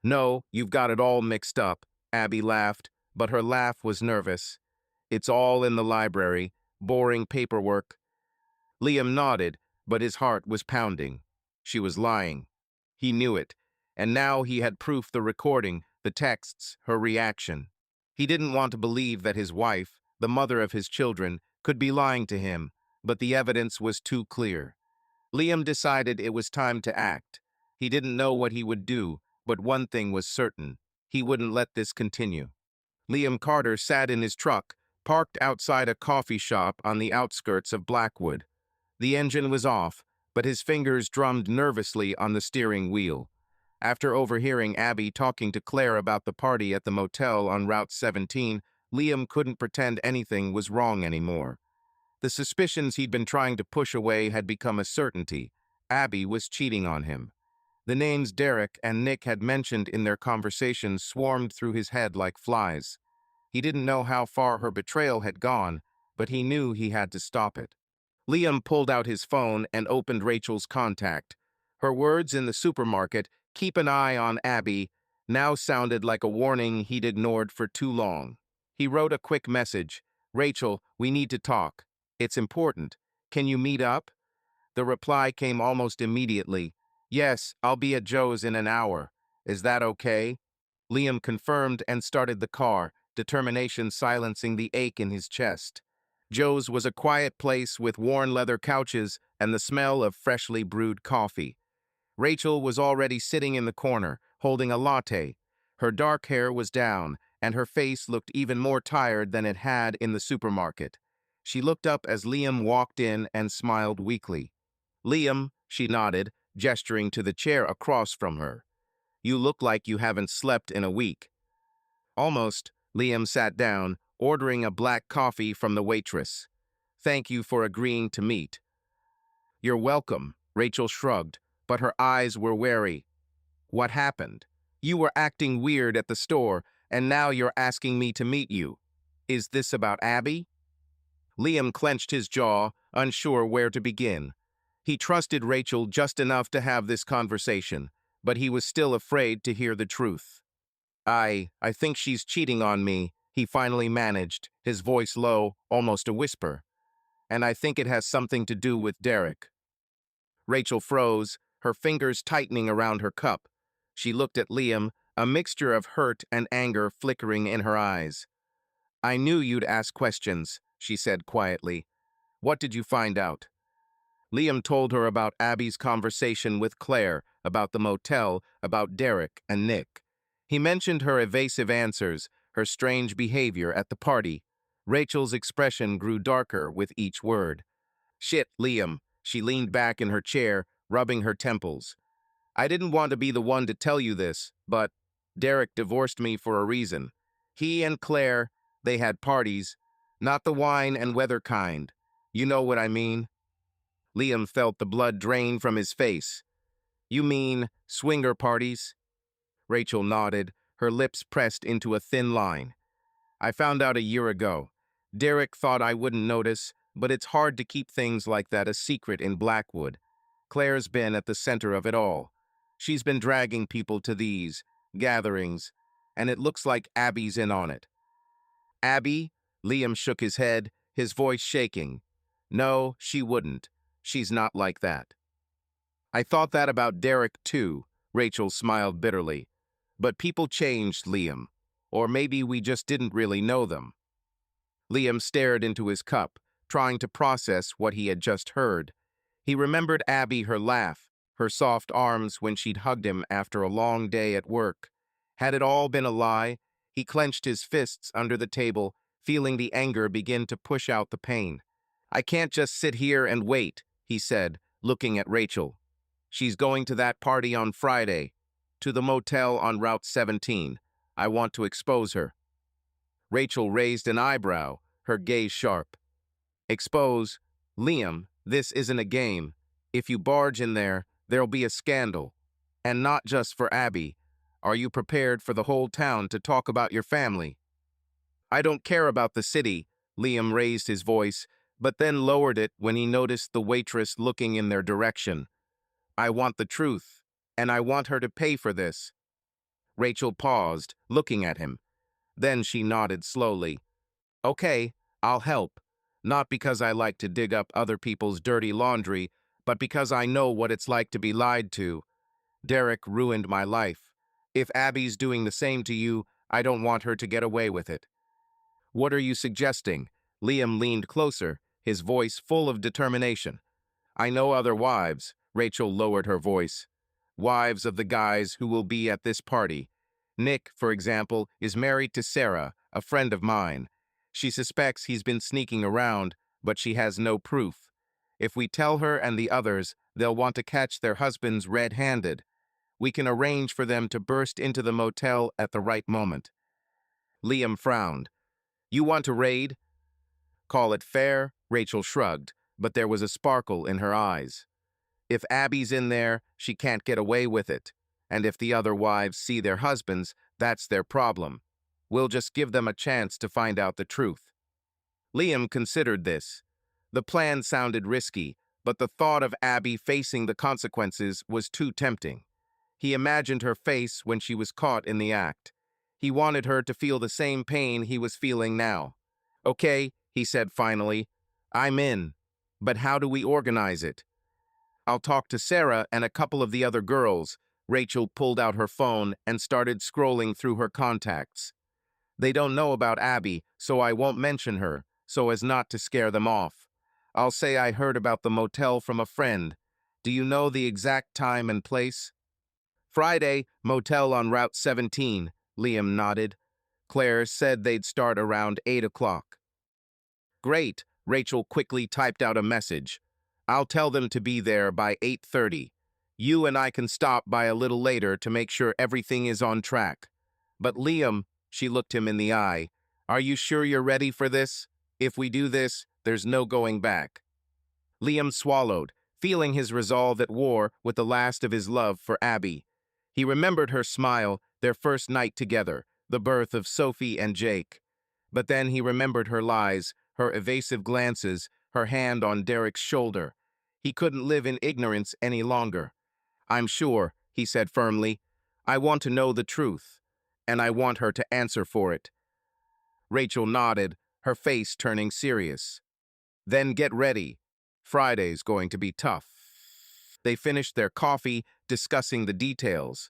No, you've got it all mixed up, Abby laughed, but her laugh was nervous. It's all in the library, boring paperwork. Liam nodded, but his heart was pounding. She was lying. He knew it, and now he had proof: the recording, the texts, her reaction. He didn't want to believe that his wife, the mother of his children, could be lying to him, but the evidence was too clear. Liam decided it was time to act. He didn't know what he would do, but one thing was certain: he wouldn't let this continue. Liam Carter sat in his truck, parked outside a coffee shop on the outskirts of Blackwood. The engine was off, but his fingers drummed nervously on the steering wheel. After overhearing Abby talking to Claire about the party at the motel on Route 17, Liam couldn't pretend anything was wrong anymore. The suspicions he'd been trying to push away had become a certainty. Abby was cheating on him. The names Derek and Nick had mentioned in their conversations swarmed through his head like flies. He didn't know how far her betrayal had gone, but he knew he had to stop it. Liam pulled out his phone and opened Rachel's contact. Her words in the supermarket, "Keep an eye on Abby," now sounded like a warning he'd ignored for too long. He wrote a quick message: "Rachel, we need to talk. It's important. Can you meet up?" The reply came almost immediately: "Yes, I'll be at Joe's in an hour. Is that okay?" Liam confirmed and started the car, determination silencing the ache in his chest. Joe's was a quiet place with worn leather couches and the smell of freshly brewed coffee. Rachel was already sitting in the corner, holding a latte. Her dark hair was down, and her face looked even more tired than it had in the supermarket. She looked up as Liam walked in and smiled weakly. "Liam," she nodded, gesturing to the chair across from her. "You look like you haven't slept in a week." "Almost." Liam sat down, ordering a black coffee from the waitress. "Thank you for agreeing to meet." "You're welcome," Rachel shrugged, but her eyes were wary. "What happened? You were acting weird at the store, and now you're asking me to meet you. Is this about Abby?" Liam clenched his jaw, unsure where to begin. He trusted Rachel just enough to have this conversation, but he was still afraid to hear the truth. I think she's cheating on me," he finally managed, his voice low, almost a whisper. "And I think it has something to do with Derek." Rachel froze, her fingers tightening around her cup. She looked at Liam, a mixture of hurt and anger flickering in her eyes. "I knew you'd ask questions," she said quietly. "What did you find out?" Liam told her about Abby's conversation with Claire, about the motel, about Derek and Nick. He mentioned her evasive answers, her strange behavior at the party. Rachel's expression grew darker with each word. "Shit, Liam." She leaned back in her chair, rubbing her temples. "I didn't want to be the one to tell you this, but Derek divorced me for a reason. He and Claire, they had parties, not the wine and weather kind. You know what I mean?" Liam felt the blood drain from his face. "You mean swinger parties?" Rachel nodded, her lips pressed into a thin line. "I found out a year ago. Derek thought I wouldn't notice, but it's hard to keep things like that a secret in Blackwood. Claire's been at the center of it all. She's been dragging people to these gatherings, and it looks like Abby's in on it." "Abby?" Liam shook his head, his voice shaking. "No, she wouldn't. She's not like that." "I thought that about Derek, too," Rachel smiled bitterly. "But people changed, Liam. Or maybe we just didn't really know them." Liam stared into his cup, trying to process what he had just heard. He remembered Abby, her laugh, her soft arms when she'd hugged him after a long day at work. Had it all been a lie? He clenched his fists under the table, feeling the anger begin to push out the pain. "I can't just sit here and wait," he said, looking at Rachel. "She's going to that party on Friday, to the motel on Route 17. I want to expose her." Rachel raised an eyebrow, her gaze sharp. "Expose? Liam, this isn't a game. If you barge in there, there'll be a scandal. And not just for Abby. Are you prepared for the whole town to talk about your family?" "I don't care about the city," Liam raised his voice, but then lowered it when he noticed the waitress looking in their direction. "I want the truth, and I want her to pay for this." Rachel paused, looking at him. Then she nodded slowly. "Okay, I'll help. Not because I like to dig up other people's dirty laundry, but because I know what it's like to be lied to. Derek ruined my life. If Abby's doing the same to you, I don't want her to get away with it. What are you suggesting? Liam leaned closer, his voice full of determination. I know other wives. Rachel lowered her voice. Wives of the guys who will be at this party. Nick, for example, is married to Sarah, a friend of mine. She suspects he's been sneaking around, but she has no proof. If we tell her and the others, they'll want to catch their husbands red-handed. We can arrange for them to burst into the motel at the right moment. Liam frowned. You want to raid? Call it fair, Rachel shrugged, but there was a sparkle in her eyes. If Abby's in there, she can't get away with it. And if the other wives see their husbands, that's their problem. We'll just give them a chance to find out the truth. Liam considered this. The plan sounded risky, but the thought of Abby facing the consequences was too tempting. He imagined her face when she was caught in the act. He wanted her to feel the same pain he was feeling now. Okay, he said finally, I'm in. But how do we organize it? I'll talk to Sarah and a couple of the other girls. Rachel pulled out her phone and started scrolling through her contacts. They don't know about Abby, so I won't mention her, so as not to scare them off. I'll say I heard about the motel from a friend. Do you know the exact time and place? Friday, motel on Route 17, Liam nodded. Claire said they'd start around 8 o'clock. Great, Rachel quickly typed out a message. I'll tell them to be there by 8:30. You and I can stop by a little later to make sure everything is on track. But Liam, she looked him in the eye, are you sure you're ready for this? If we do this, there's no going back. Liam swallowed, feeling his resolve at war with the last of his love for Abby. He remembered her smile, their first night together, the birth of Sophie and Jake. But then he remembered her lies, her evasive glances, her hand on Derek's shoulder. He couldn't live in ignorance any longer. I'm sure, he said firmly. I want to know the truth, and I want her to answer for it. Rachel nodded, her face turning serious. Then get ready. Friday's going to be tough. They finished their coffee, discussing the details.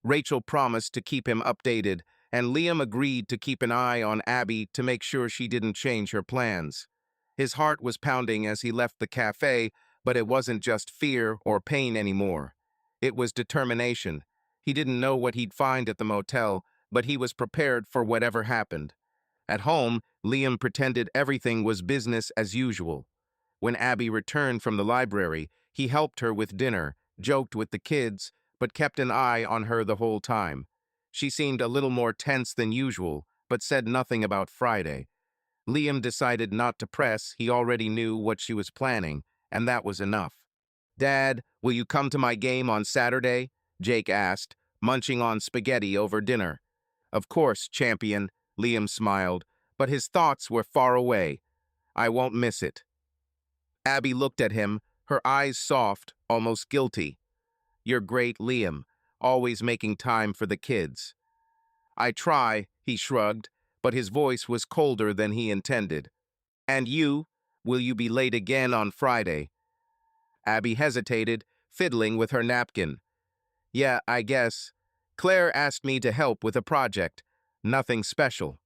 Rachel promised to keep him updated, and Liam agreed to keep an eye on Abby to make sure she didn't change her plans. His heart was pounding as he left the cafe, but it wasn't just fear or pain anymore. It was determination. He didn't know what he'd find at the motel, but he was prepared for whatever happened. At home, Liam pretended everything was business as usual. When Abby returned from the library, he helped her with dinner, joked with the kids, but kept an eye on her the whole time. She seemed a little more tense than usual, but said nothing about Friday. Liam decided not to press. He already knew what she was planning, and that was enough. Dad, will you come to my game on Saturday? Jake asked, munching on spaghetti over dinner. Of course, champion, Liam smiled, but his thoughts were far away. I won't miss it. Abby looked at him, her eyes soft, almost guilty. You're great, Liam, always making time for the kids. I try, he shrugged, but his voice was colder than he intended. And you? Will you be late again on Friday? Abby hesitated, fiddling with her napkin. Yeah, I guess. Claire asked me to help with a project. Nothing special.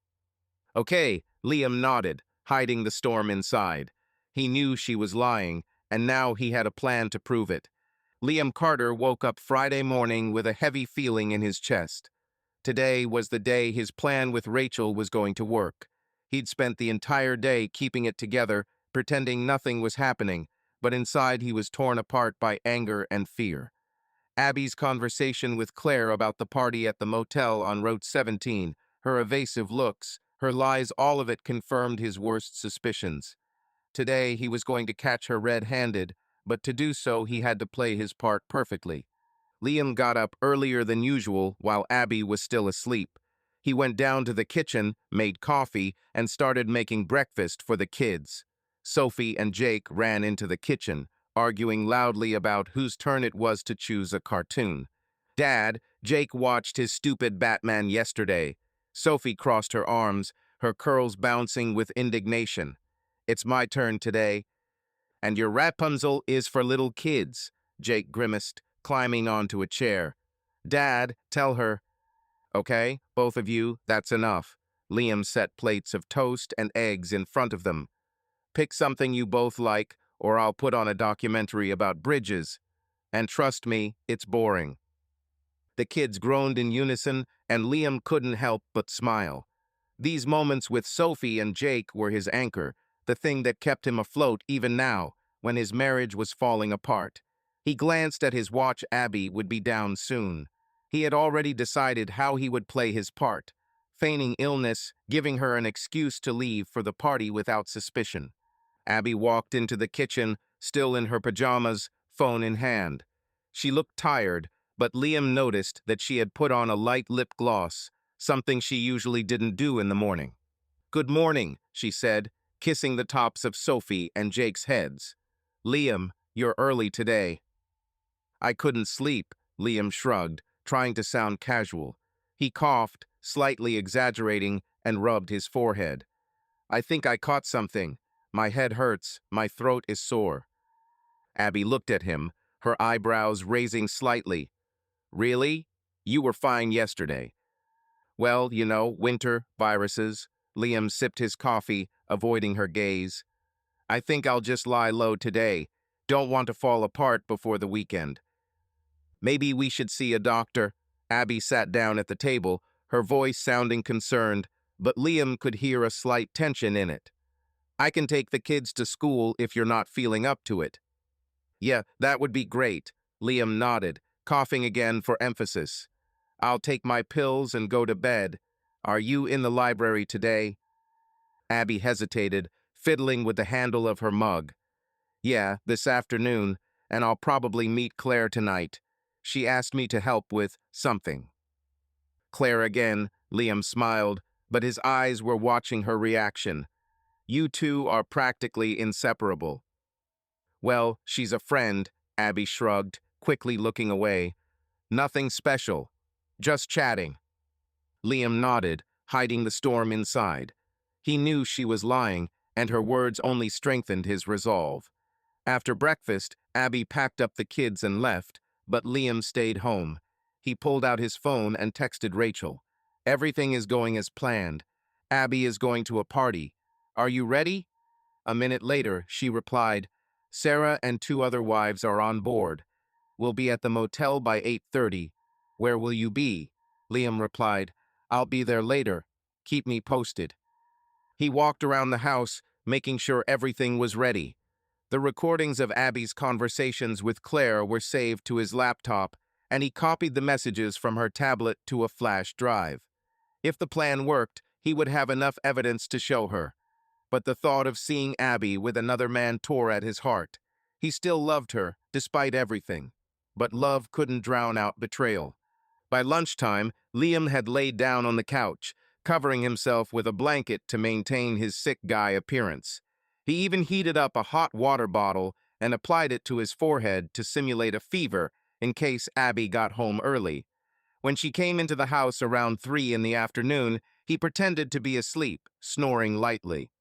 Okay, Liam nodded, hiding the storm inside. He knew she was lying, and now he had a plan to prove it. Liam Carter woke up Friday morning with a heavy feeling in his chest. Today was the day his plan with Rachel was going to work. He'd spent the entire day keeping it together, pretending nothing was happening, but inside he was torn apart by anger and fear. Abby's conversation with Claire about the party at the motel on Route 17, her evasive looks, her lies, all of it confirmed his worst suspicions. Today he was going to catch her red-handed, but to do so he had to play his part perfectly. Liam got up earlier than usual while Abby was still asleep. He went down to the kitchen, made coffee, and started making breakfast for the kids. Sophie and Jake ran into the kitchen, arguing loudly about whose turn it was to choose a cartoon. Dad, Jake watched his stupid Batman yesterday. Sophie crossed her arms, her curls bouncing with indignation. It's my turn today. And your Rapunzel is for little kids, Jake grimaced, climbing onto a chair. Dad, tell her. Okay, both of you, that's enough. Liam set plates of toast and eggs in front of them. Pick something you both like, or I'll put on a documentary about bridges. And trust me, it's boring. The kids groaned in unison, and Liam couldn't help but smile. These moments with Sophie and Jake were his anchor, the thing that kept him afloat even now, when his marriage was falling apart. He glanced at his watch. Abby would be down soon. He had already decided how he would play his part, feigning illness, giving her an excuse to leave for the party without suspicion. Abby walked into the kitchen, still in her pajamas, phone in hand. She looked tired, but Liam noticed that she had put on a light lip gloss, something she usually didn't do in the morning. "Good morning," she said, kissing the tops of Sophie and Jake's heads. "Liam, you're early today." "I couldn't sleep," Liam shrugged, trying to sound casual. He coughed, slightly exaggerating, and rubbed his forehead. "I think I caught something. My head hurts, my throat is sore." Abby looked at him, her eyebrows raising slightly. "Really? You were fine yesterday." "Well, you know, winter, viruses." Liam sipped his coffee, avoiding her gaze. "I think I'll just lie low today. Don't want to fall apart before the weekend." "Maybe we should see a doctor." Abby sat down at the table, her voice sounding concerned, but Liam could hear a slight tension in it. "I can take the kids to school if you're not feeling up to it." "Yeah, that would be great." Liam nodded, coughing again for emphasis. "I'll take my pills and go to bed. Are you in the library today?" Abby hesitated, fiddling with the handle of her mug. "Yeah, this afternoon, and I'll probably meet Claire tonight. She asked me to help with something." "Claire again," Liam smiled, but his eyes were watching her reaction. "You two are practically inseparable." "Well, she's a friend," Abby shrugged, quickly looking away. "Nothing special. Just chatting." Liam nodded, hiding the storm inside. He knew she was lying, and her words only strengthened his resolve. After breakfast, Abby packed up the kids and left, but Liam stayed home. He pulled out his phone and texted Rachel. "Everything is going as planned. Abby is going to a party. Are you ready?" A minute later, she replied, "Sarah and 2 other wives are on board. We'll be at the motel by 8:30. Where will you be?" Liam replied, "I'll be there later. Keep me posted." He walked around the house, making sure everything was ready. The recordings of Abby's conversations with Claire were saved to his laptop, and he copied the messages from her tablet to a flash drive. If the plan worked, he would have enough evidence to show her. But the thought of seeing Abby with another man tore at his heart. He still loved her, despite everything. But love couldn't drown out betrayal. By lunchtime, Liam had laid down on the couch, covering himself with a blanket to maintain his sick guy appearance. He even heated up a hot water bottle and applied it to his forehead to simulate a fever in case Abby got home early. When she came into the house around 3 in the afternoon, he pretended to be asleep, snoring lightly.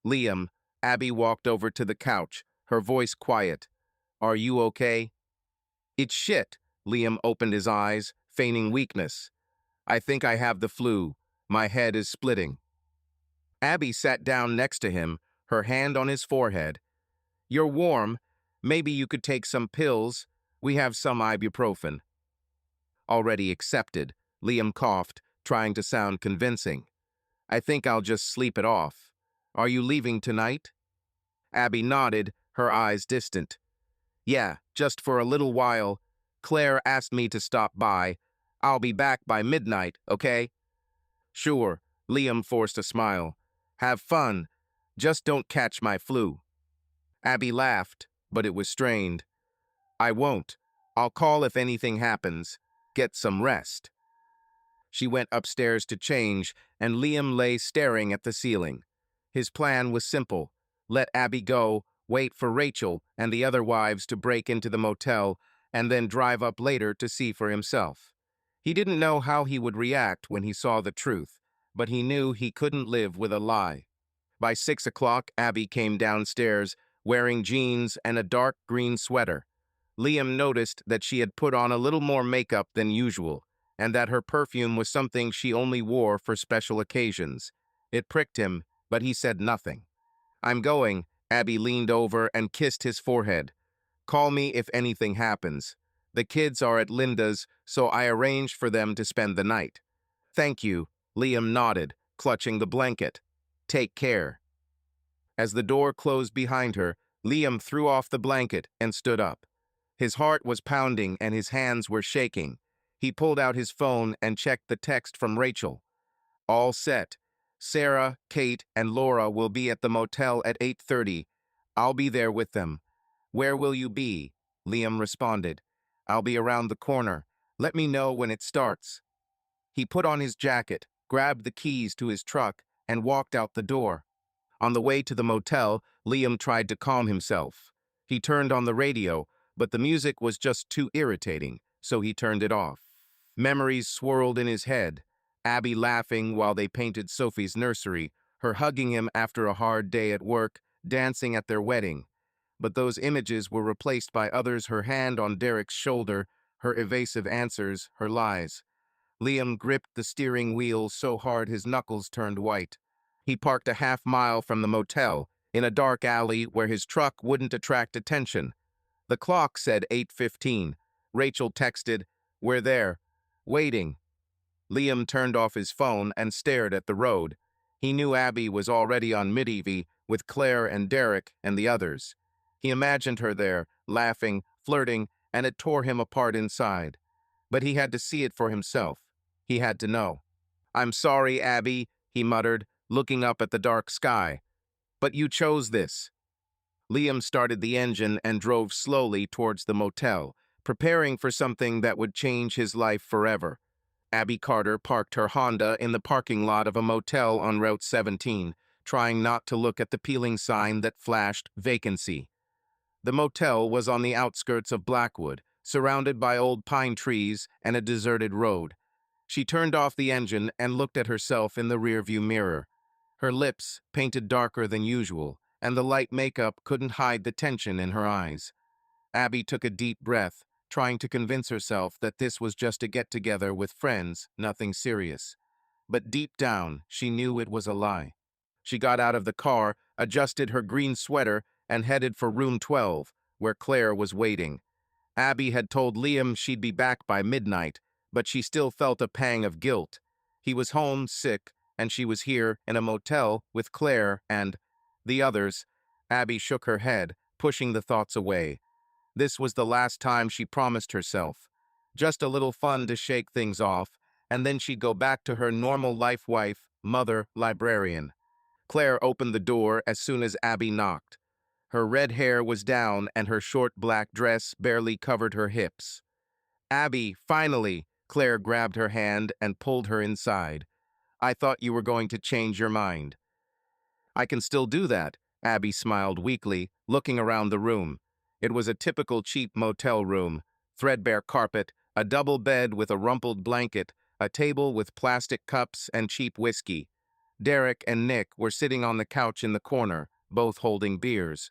"Liam," Abby walked over to the couch, her voice quiet. "Are you okay?" "It's shit." Liam opened his eyes, feigning weakness. "I think I have the flu. My head is splitting." Abby sat down next to him, her hand on his forehead. "You're warm. Maybe you could take some pills. We have some ibuprofen." "Already accepted." Liam coughed, trying to sound convincing. "I think I'll just sleep it off. Are you leaving tonight?" Abby nodded, her eyes distant. "Yeah, just for a little while. Claire asked me to stop by. I'll be back by midnight, okay?" "Sure." Liam forced a smile. "Have fun. Just don't catch my flu." Abby laughed, but it was strained. "I won't. I'll call if anything happens. Get some rest." She went upstairs to change, and Liam lay staring at the ceiling. His plan was simple. Let Abby go, wait for Rachel and the other wives to break into the motel, and then drive up later to see for himself. He didn't know how he would react when he saw the truth, but he knew he couldn't live with a lie. By 6 o'clock, Abby came downstairs, wearing jeans and a dark green sweater. Liam noticed that she had put on a little more makeup than usual, and that her perfume was something she only wore for special occasions. It pricked him, but he said nothing. "I'm going." Abby leaned over and kissed his forehead. "Call me if anything happens. The kids are at Linda's, so I arranged for them to spend the night." "Thank you," Liam nodded, clutching the blanket. "Take care." As the door closed behind her, Liam threw off the blanket and stood up. His heart was pounding and his hands were shaking. He pulled out his phone and checked the text from Rachel. "All set. Sarah, Kate, and Laura will be at the motel at 8:30. I'll be there with them." "Where will you be?" Liam responded. "I'll be around the corner. Let me know when it starts." He put on his jacket, grabbed the keys to his truck, and walked out the door. On the way to the motel, Liam tried to calm himself. He turned on the radio, but the music was just too irritating, so he turned it off. Memories swirled in his head. Abby laughing while they painted Sophie's nursery, her hugging him after a hard day at work, dancing at their wedding. But those images were replaced by others: her hand on Derek's shoulder, her evasive answers, her lies. Liam gripped the steering wheel so hard his knuckles turned white. He parked a half-mile from the motel, in a dark alley where his truck wouldn't attract attention. The clock said 8:15. Rachel texted, "We're there. Waiting." Liam turned off his phone and stared at the road. He knew Abby was already on Mid-Evie with Claire and Derek and the others. He imagined her there, laughing, flirting, and it tore him apart inside. But he had to see it for himself. He had to know. "I'm sorry, Abby," he muttered, looking up at the dark sky. "But you chose this." Liam started the engine and drove slowly towards the motel, preparing for something that would change his life forever. Abby Carter parked her Honda in the parking lot of a motel on Route 17, trying not to look at the peeling sign that flashed vacancy. The motel was on the outskirts of Blackwood, surrounded by old pine trees and a deserted road. She turned off the engine and looked at herself in the rearview mirror. Her lips painted darker than usual, and the light makeup couldn't hide the tension in her eyes. Abby took a deep breath, trying to convince herself that this was just a get-together with friends, nothing serious. But deep down, she knew it was a lie. She got out of the car, adjusted her green sweater, and headed for room 12, where Claire was waiting. Abby had told Liam she'd be back by midnight, but she still felt a pang of guilt. He was home, sick, and she was here in a motel with Claire and the others. Abby shook her head, pushing the thoughts away. This was the last time she promised herself. Just a little fun to shake things off, and then she'd go back to her normal life: wife, mother, librarian. Claire opened the door as soon as Abby knocked. Her red hair was down and her short black dress barely covered her hips. "Abby, finally!" Claire grabbed her hand and pulled her inside. "I thought you were going to change your mind." "I can still do that," Abby smiled weakly, looking around the room. It was a typical cheap motel room: threadbare carpet, a double bed with a rumpled blanket, a table with plastic cups and cheap whiskey. Derek and Nick were sitting on the couch in the corner, both holding beers.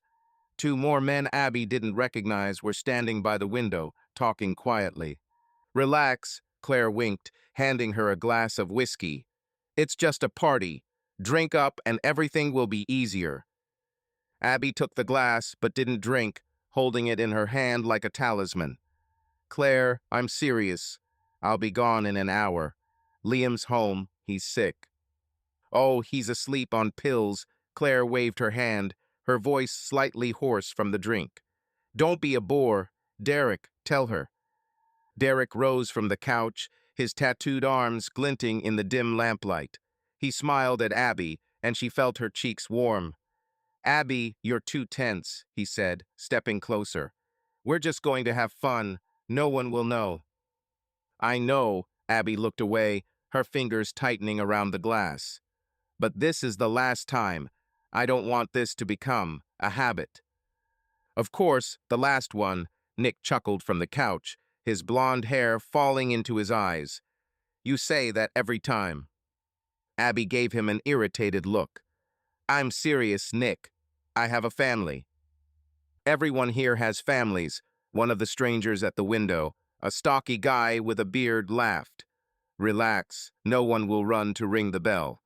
Two more men Abby didn't recognize were standing by the window, talking quietly. "Relax," Claire winked, handing her a glass of whiskey. "It's just a party. Drink up and everything will be easier." Abby took the glass but didn't drink, holding it in her hand like a talisman. "Claire, I'm serious. I'll be gone in an hour. Liam's home. He's sick." "Oh, he's asleep on pills." Claire waved her hand, her voice slightly hoarse from the drink. "Don't be a bore. Derek, tell her." Derek rose from the couch, his tattooed arms glinting in the dim lamplight. He smiled at Abby, and she felt her cheeks warm. "Abby, you're too tense," he said, stepping closer. "We're just going to have fun. No one will know." "I know." Abby looked away, her fingers tightening around the glass. "But this is the last time. I don't want this to become a habit." "Of course, the last one," Nick chuckled from the couch, his blonde hair falling into his eyes. "You say that every time." Abby gave him an irritated look. I'm serious, Nick. I have a family. Everyone here has families. One of the strangers at the window, a stocky guy with a beard, laughed. Relax, no one will run to ring the bell.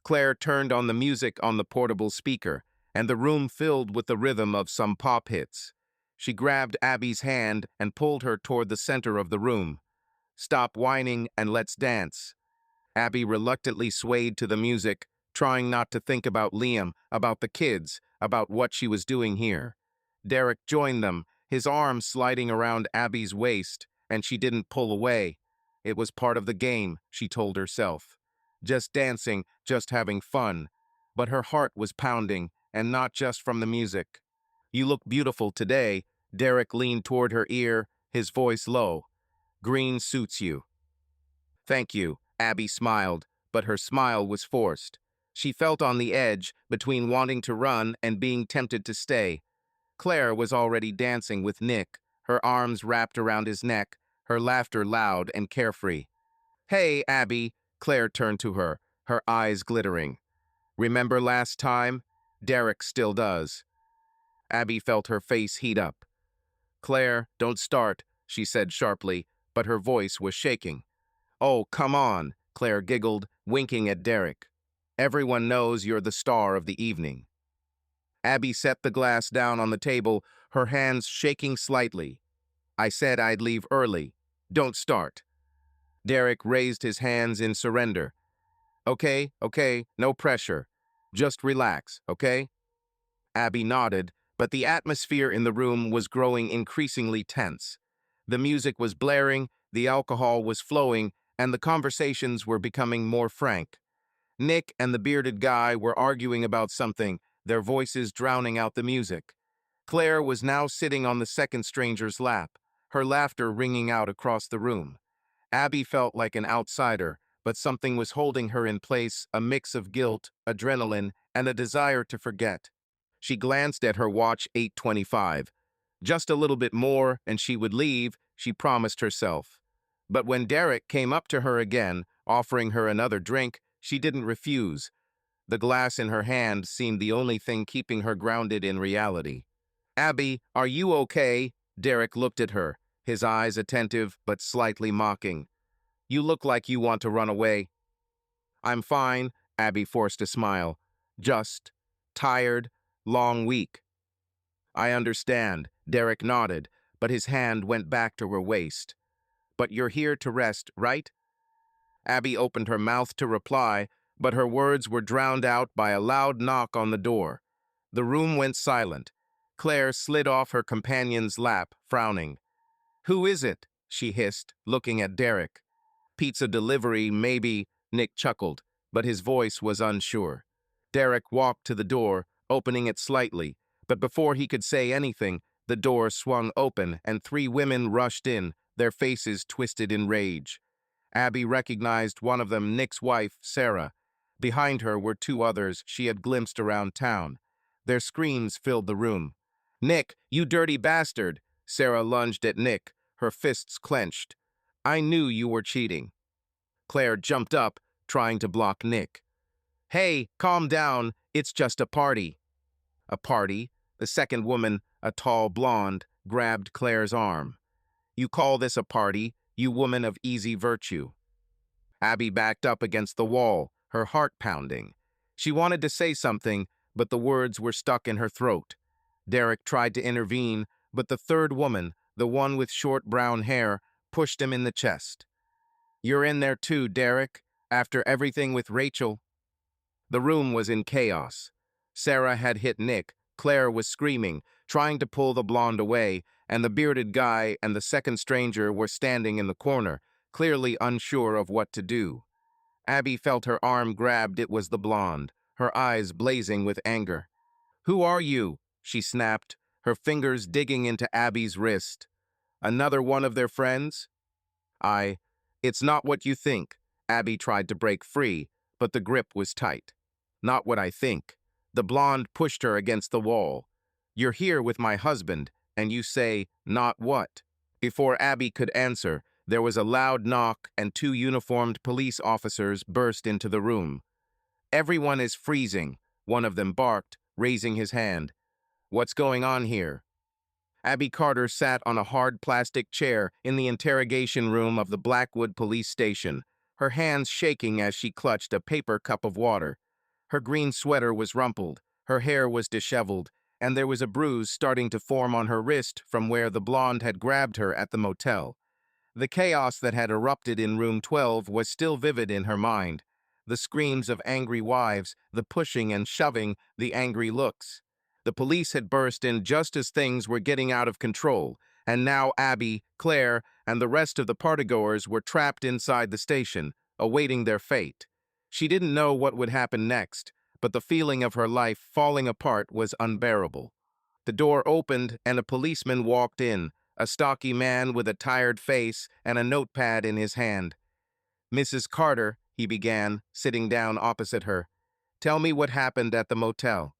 Claire turned on the music on the portable speaker, and the room filled with the rhythm of some pop hits. She grabbed Abby's hand and pulled her toward the center of the room. Stop whining and let's dance. Abby reluctantly swayed to the music, trying not to think about Liam, about the kids, about what she was doing here. Derek joined them, his arm sliding around Abby's waist, and she didn't pull away. It was part of the game, she told herself. Just dancing, just having fun. But her heart was pounding, and not just from the music. You look beautiful today. Derek leaned toward her ear, his voice low. Green suits you. Thank you, Abby smiled, but her smile was forced. She felt on the edge between wanting to run and being tempted to stay. Claire was already dancing with Nick, her arms wrapped around his neck, her laughter loud and carefree. Hey, Abby, Claire turned to her, her eyes glittering. Remember last time? Derek still does. Abby felt her face heat up. Claire, don't start, she said sharply, but her voice was shaking. Oh, come on, Claire giggled, winking at Derek. Everyone knows you're the star of the evening. Abby set the glass down on the table, her hands shaking slightly. I said I'd leave early. Don't start. Derek raised his hands in surrender. Okay, no pressure. Just relax, okay? Abby nodded, but the atmosphere in the room was growing increasingly tense. The music was blaring, the alcohol was flowing, and the conversations were becoming more frank. Nick and the bearded guy were arguing about something, their voices drowning out the music. Claire was now sitting on the second stranger's lap, her laughter ringing out across the room. Abby felt like an outsider, but something was holding her in place, a mix of guilt, adrenaline, and a desire to forget. She glanced at her watch, 8:25. Just a little bit more, and she would leave, she promised herself. But when Derek came up to her again, offering her another drink, she didn't refuse. The glass in her hand seemed the only thing keeping her grounded in reality. Abby, are you okay? Derek looked at her, his eyes attentive but slightly mocking. You look like you want to run away. I'm fine, Abby forced a smile. Just tired, long week. I understand, Derek nodded, but his hand went back to her waist. But you're here to rest, right? Abby opened her mouth to reply, but her words were drowned out by a loud knock on the door. The room went silent. Claire slid off her companion's lap, frowning. Who is it? She hissed, looking at Derek. Pizza delivery, maybe, Nick chuckled, but his voice was unsure. Derek walked to the door, opening it slightly, but before he could say anything, the door swung open and 3 women rushed in, their faces twisted in rage. Abby recognized one of them, Nick's wife, Sarah. Behind her were 2 others she had glimpsed around town. Their screams filled the room. Nick, you dirty bastard! Sarah lunged at Nick, her fists clenched. I knew you were cheating. Claire jumped up, trying to block Nick. Hey, calm down, it's just a party. A party? The second woman, a tall blonde, grabbed Claire's arm. You call this a party, you woman of easy virtue? Abby backed up against the wall, her heart pounding. She wanted to say something, but the words were stuck in her throat. Derek tried to intervene, but the third woman, the one with short brown hair, pushed him in the chest. You're in there too, Derek, after everything with Rachel. The room was in chaos. Sarah had hit Nick, Claire was screaming, trying to pull the blonde away, and the bearded guy and the second stranger were standing in the corner, clearly unsure of what to do. Abby felt her arm grabbed. It was the blonde, her eyes blazing with anger. Who are you? She snapped, her fingers digging into Abby's wrist. Another one of their friends? It's not what you think. Abby tried to break free, but the grip was tight. Not what I think. The blonde pushed her against the wall. You're here with my husband, and you say, not what? Before Abby could answer, there was a loud knock and 2 uniformed police officers burst into the room. Everyone is freezing, One of them barked, raising his hand. "What's going on here?" Abby Carter sat on a hard plastic chair in the interrogation room of the Blackwood police station, her hands shaking as she clutched a paper cup of water. Her green sweater was rumpled, her hair was disheveled, and there was a bruise starting to form on her wrist from where the blonde had grabbed her at the motel. The chaos that had erupted in room 12 was still vivid in her mind. The screams of angry wives, the pushing and shoving, the angry looks. The police had burst in just as things were getting out of control, and now Abby, Claire, and the rest of the partygoers were trapped inside the station, awaiting their fate. She didn't know what would happen next, but the feeling of her life falling apart was unbearable. The door opened and a policeman walked in, a stocky man with a tired face and a notepad in his hand. "Mrs. Carter," he began, sitting down opposite her. "Tell me what happened at the motel."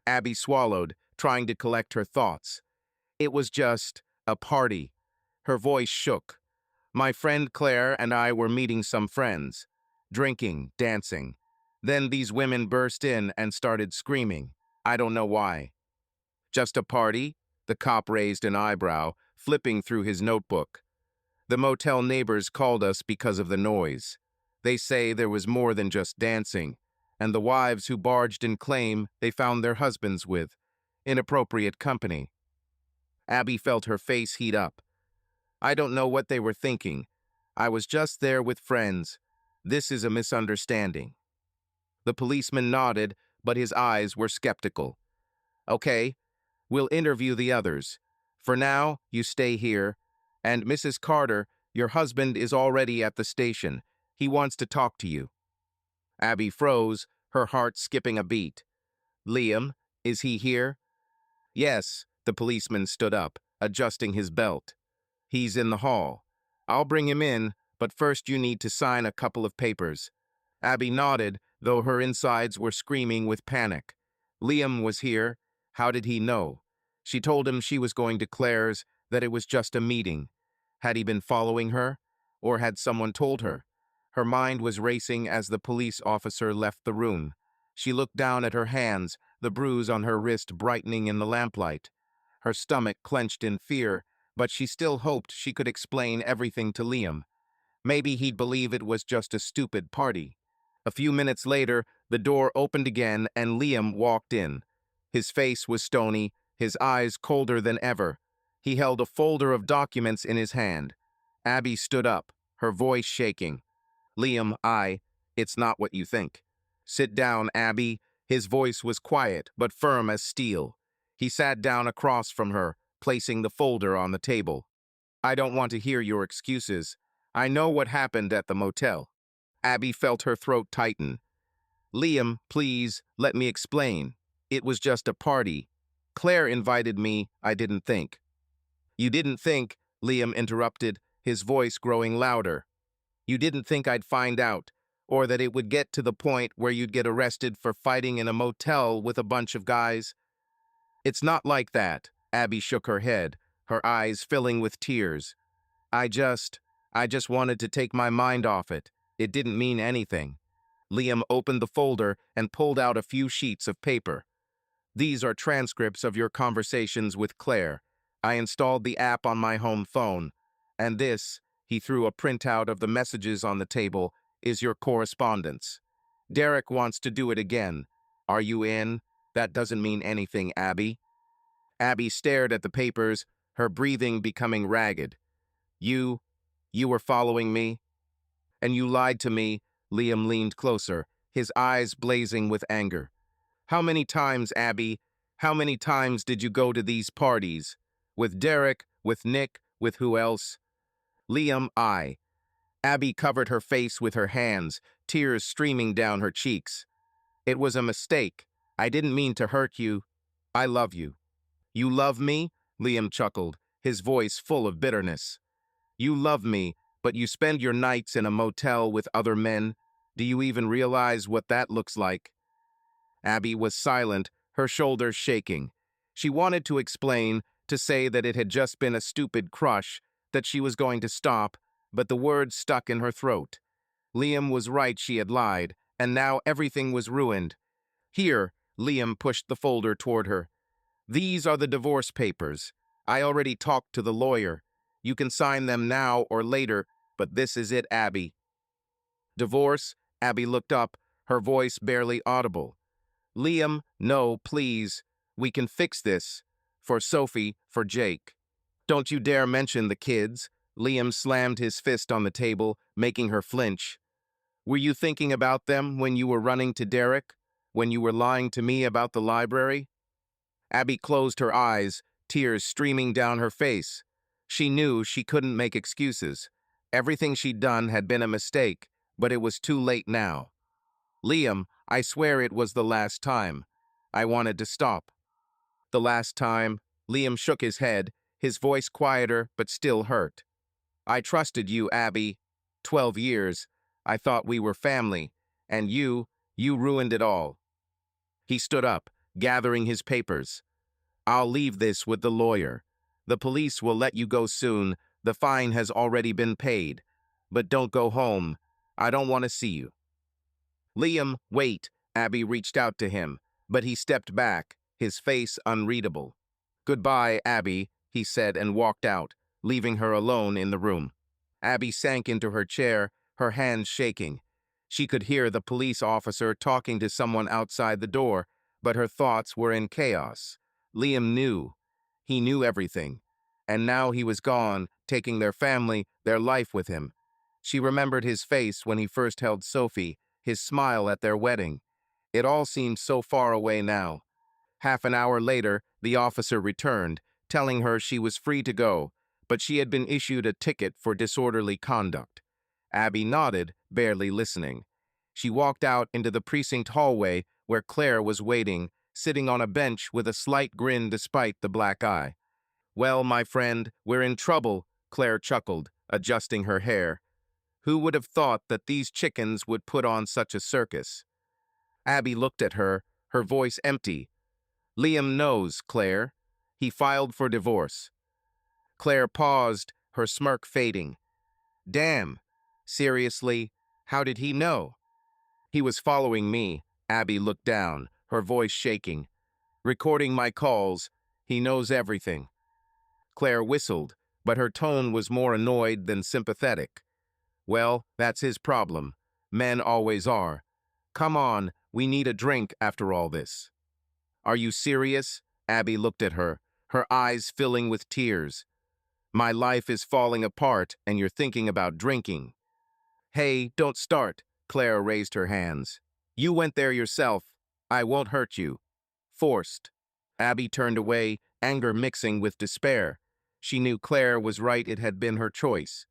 Abby swallowed, trying to collect her thoughts. "It was just a party." Her voice shook. "My friend Claire and I were meeting some friends. Drinking, dancing. Then these women burst in and started screaming. I don't know why." "Just a party?" The cop raised an eyebrow, flipping through his notebook. "The motel neighbors called us because of the noise. They say there was more than just dancing, and the wives who barged in claim they found their husbands with inappropriate company." Abby felt her face heat up. "I don't know what they were thinking. I was just there with friends. This is a misunderstanding." The policeman nodded, but his eyes were skeptical. "Okay, we'll interview the others. For now, you stay here. And Mrs. Carter, your husband is already at the station. He wants to talk to you." Abby froze, her heart skipping a beat. "Liam, is he here?" "Yes." The policeman stood up, adjusting his belt. "He's in the hall. I'll bring him in, but first you need to sign a couple of papers." Abby nodded, though her insides were screaming with panic. Liam was here. How did he know? She told him she was going to Claire's, that it was just a meeting. Had he been following her? Or had someone told her? Her mind was racing as the police officer left the room. She looked down at her hands, the bruise on her wrist brightening in the lamplight. Her stomach clenched in fear, but she still hoped she could explain everything to Liam. Maybe he'd believe it was just a stupid party. A few minutes later, the door opened again and Liam walked in. His face was stony, his eyes colder than ever. He held a folder of documents in his hand. Abby stood up, her voice shaking. "Liam, it's not what you think." "Sit down, Abby." His voice was quiet, but firm as steel. He sat down across from her, placing the folder on the table. "I don't want to hear your excuses. I know what happened at the motel." Abby felt her throat tighten. "Liam, please, let me explain. It was just a party. Claire invited me, I didn't think." "You didn't think," Liam interrupted, his voice growing louder. "You didn't think I'd find out, or that it would get to the point where you'd get arrested for fighting in a motel with a bunch of guys?" "It's not like that." Abby shook her head, her eyes filling with tears. I just wanted to take my mind off it. It didn't mean anything." Liam opened the folder and pulled out a few sheets of paper. "These are transcripts of your conversations with Claire. I installed the app on my home phone. And this," he threw a printout of the messages on the table, "is your correspondence. Derek wants to do it again. Are you in?" "That doesn't mean anything, Abby." Abby stared at the papers, her breathing becoming ragged. You were following me? And you lied to me." Liam leaned closer, his eyes blazing with anger. "How many times, Abby? How many times did you go to these parties? With Derek, with Nick, with who else?" "Liam, Abby covered her face with her hands, tears streaming down her cheeks. "It was a mistake. I didn't mean to hurt you. I love you." "You love me?" Liam chuckled, his voice full of bitterness. "You love me, but you spend your nights in a motel with other men. Do you even realize what that looks like?" Abby was silent, her shoulders shaking. She wanted to explain, to say that it had just been a stupid crush, that she was going to stop, but the words stuck in her throat. Liam was right, she had lied, and now everything was ruined. "Here," Liam pushed the folder toward her. "These are the divorce papers. I already talked to the lawyer. You can sign them now or later, but this is it, Abby." "Divorce?" Abby looked up, her voice barely audible. "Liam, no, please. We can fix this. For Sophie, for Jake." "Don't you dare mention the kids." Liam slammed his fist on the table, making her flinch. "Were you thinking about them when you were running to Derek? When you were lying to me about the library?" Abby closed her eyes, tears streaming down her face. She knew she couldn't make excuses. Everything she'd done had been a mistake, but it was too late now. "Liam, I swear it was the last time. I wanted to stop." "The last time?" Liam shook his head, his voice quieter but still hurt. "I trusted you, Abby. 12 years. I thought we were family. And you ruined it all." He stood up, gathering his papers. "I'll leave this with the lawyer. The police will let you go soon. The fine has already been paid. But don't go home. I don't want to see you." "Liam, wait." Abby reached out to him, but he stepped back, his face unreadable. "Goodbye, Abby," he said and walked out, leaving her alone in the room. Abby sank into her chair, her hands shaking. She could hear the police officer talking to someone outside the door, but her thoughts were in chaos. Liam knew. He knew everything. And now he was gone, taking their family, their life with him. She remembered his face when he first held Sophie, his smile at their wedding. It all seemed so far away now. Half an hour later, the officer returned, telling her she was free to go, but she had been issued a ticket for disorderly conduct. Abby nodded, barely listening. She walked out into the precinct hallway where Claire was waiting, sitting on a bench with a slight grin despite the black eye. "Well, my friend, we're in trouble," Claire chuckled, adjusting her hair. "Who would have thought that these chickens would put on such a circus?" Abby looked at her, her voice empty. "Liam knows, Claire. He filed for divorce." Claire paused, her smirk fading. "Damn. Seriously, how did he know?" "He was following me." Abby looked down, her voice shaking. "Recording my calls. He knows everything." Claire whistled, but her tone was more annoyed than sympathetic. "Well, that's his problem. Men always are. Come on, we need a drink after all this." "Are you serious?" Abby looked at her, her eyes filling with tears. "My life is falling apart and you're thinking about drinking." "Hey, don't start." Claire raised her hands. "You went there yourself. I won't hurt you." "Forced." Abby turned away, anger mixing with despair. She knew Claire was right, it had been her choice.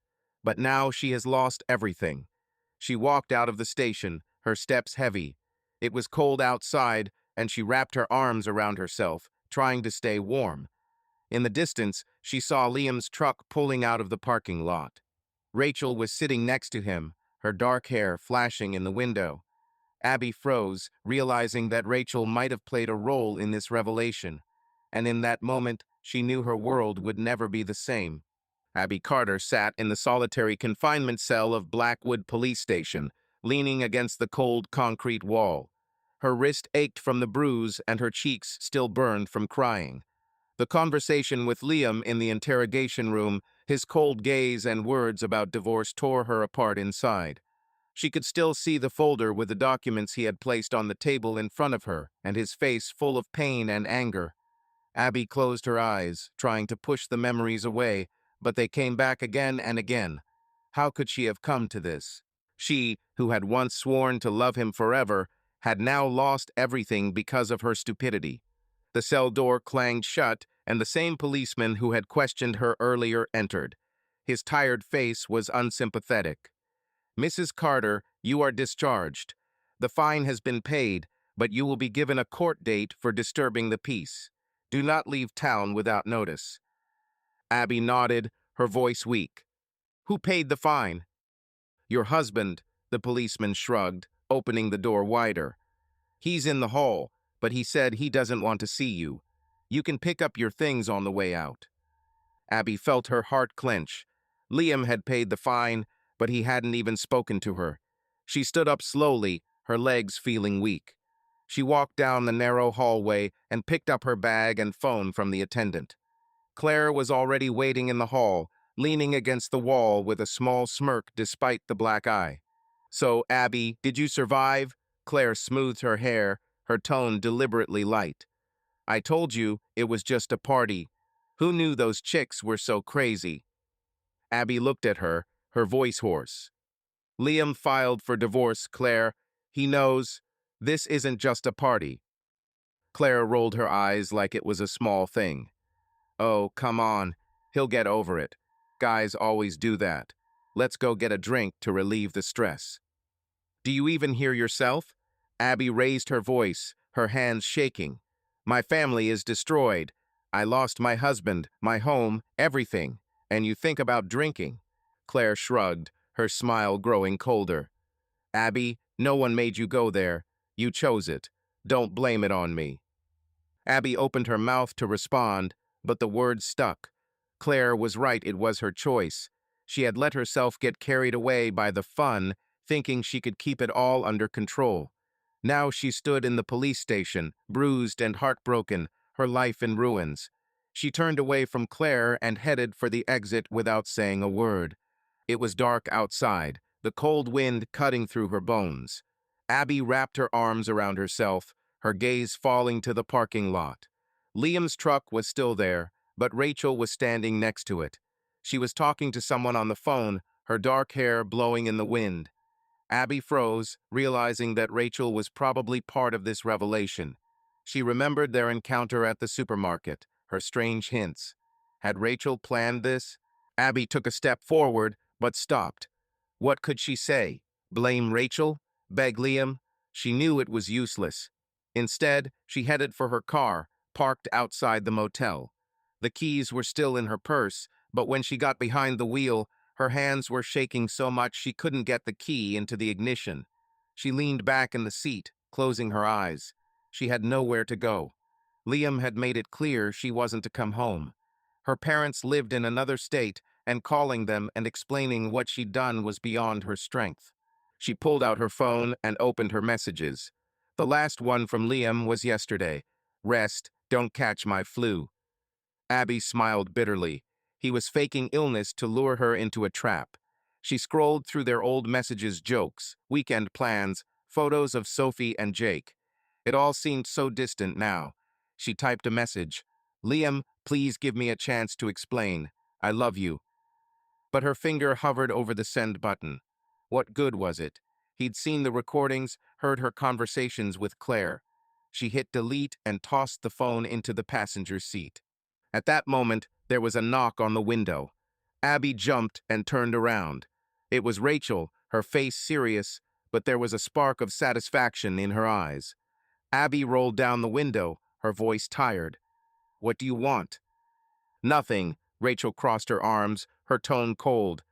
But now she has lost everything. She walked out of the station, her steps heavy. It was cold outside, and she wrapped her arms around herself, trying to stay warm. In the distance, she saw Liam's truck pulling out of the parking lot. Rachel was sitting next to him, her dark hair flashing in the window. Abby froze, realizing that Rachel might have played a role in this revelation. And in that moment, she knew her world would never be the same. Abby Carter sat in the solitary confinement cell of Blackwood Police Station, leaning against the cold concrete wall. Her wrist ached from the bruise and her cheeks still burned from crying. The conversation with Liam in the interrogation room, his cold gaze and words about divorce tore her apart inside. She could still see the folder with the documents he had placed on the table in front of her, and his face full of pain and anger. Abby closed her eyes, trying to push the memories away, but they came back again and again. How could she have come to this? She, who had once sworn to love him forever, had now lost everything because of her stupidity. The cell door clanged shut, and the same policeman who had questioned her earlier entered. His tired face was unsympathetic. "Mrs. Carter, you are discharged. The fine has been paid, but you will be given a court date for disturbing the peace. Do not leave town without notice." Abby nodded, her voice weak. "Who paid the fine?" "Your husband," the policeman shrugged, opening the door wider. "He's in the hall, but he said he doesn't want to see you. You can pick up your things on the way out." Abby felt her heart clench. Liam had paid the fine, but he hadn't even spoken to her. She stood up slowly, her legs feeling weak. She walked down the narrow hallway and picked up her bag and phone from the attendant. Claire was already waiting in the hall, leaning against the wall with a small smirk despite the black eye. "So, Abby, did you survive?" Claire smoothed her hair, her tone deliberately light. "I told you it was just a party. Who knew those chicks were so crazy?" Abby looked at her, her voice hoarse. "Liam filed for divorce, Claire. He knows. This isn't just a party." Claire rolled her eyes like it was a small thing. "Oh, come on. He'll get over it. Guys always do that. Let's go get a drink to relieve the stress." "Do you even hear yourself?" Abby raised her voice, her hands shaking. "My family is destroyed. I lost my husband, my home, everything. And you think about drinking." Claire shrugged, her smile growing colder. "Abby, no one made you go there. You chose it. Don't blame it on me." Abby opened her mouth to respond, but the words stuck. Claire was right, it was her choice. She had let herself get carried away by the fun, thinking she could keep it all under control. Now she stood in the police station, bruised and heartbroken, her life in ruins. She turned away from Claire and headed for the exit without saying a word. It was dark outside, the cold wind cutting through her bones. Abby wrapped her arms around herself, her gaze falling to the parking lot. Liam's truck was still there, but Rachel was standing next to it. She was talking to someone on the phone, her dark hair blowing in the wind. Abby froze, realizing that Rachel was probably part of this revelation. She remembered their encounter at the supermarket, her strange hints. Had Rachel planned this? Abby took a step forward, but stopped. What could she say? Blame Rachel? Beg Liam? She knew it was useless. Instead, she headed for her car, parked outside the motel. The keys were still in her purse, but when she got behind the wheel, her hands were shaking so much she couldn't get the key into the ignition. She leaned back in the seat, closing her eyes. She had nowhere to go. Liam had made it clear she wasn't to come home. Her parents lived in another state, and calling them and explaining what she'd done was beyond her strength. She pulled out her phone and opened her messages. The last one from Liam was yesterday. "Rest, don't catch my flu." Abby smiled bitterly. He was faking illness to lure her into a trap. She scrolled through their old messages, jokes, weekend plans, photos of Sophie and Jake. It all seemed so distant now. She typed a message. "Liam, please give me a chance to explain. I love you." But her finger hovered over the send button. What good was it? He'd seen the recordings, heard her conversations with Claire. She hit delete and tossed the phone into the passenger seat. At that moment, there was a knock on the window. Abby jumped and turned around. It was Rachel, her face serious, but there was a spark of satisfaction in her eyes. Abby rolled down the window, her voice tired. "What do you want?" "Nothing." Rachel crossed her arms, her tone cold.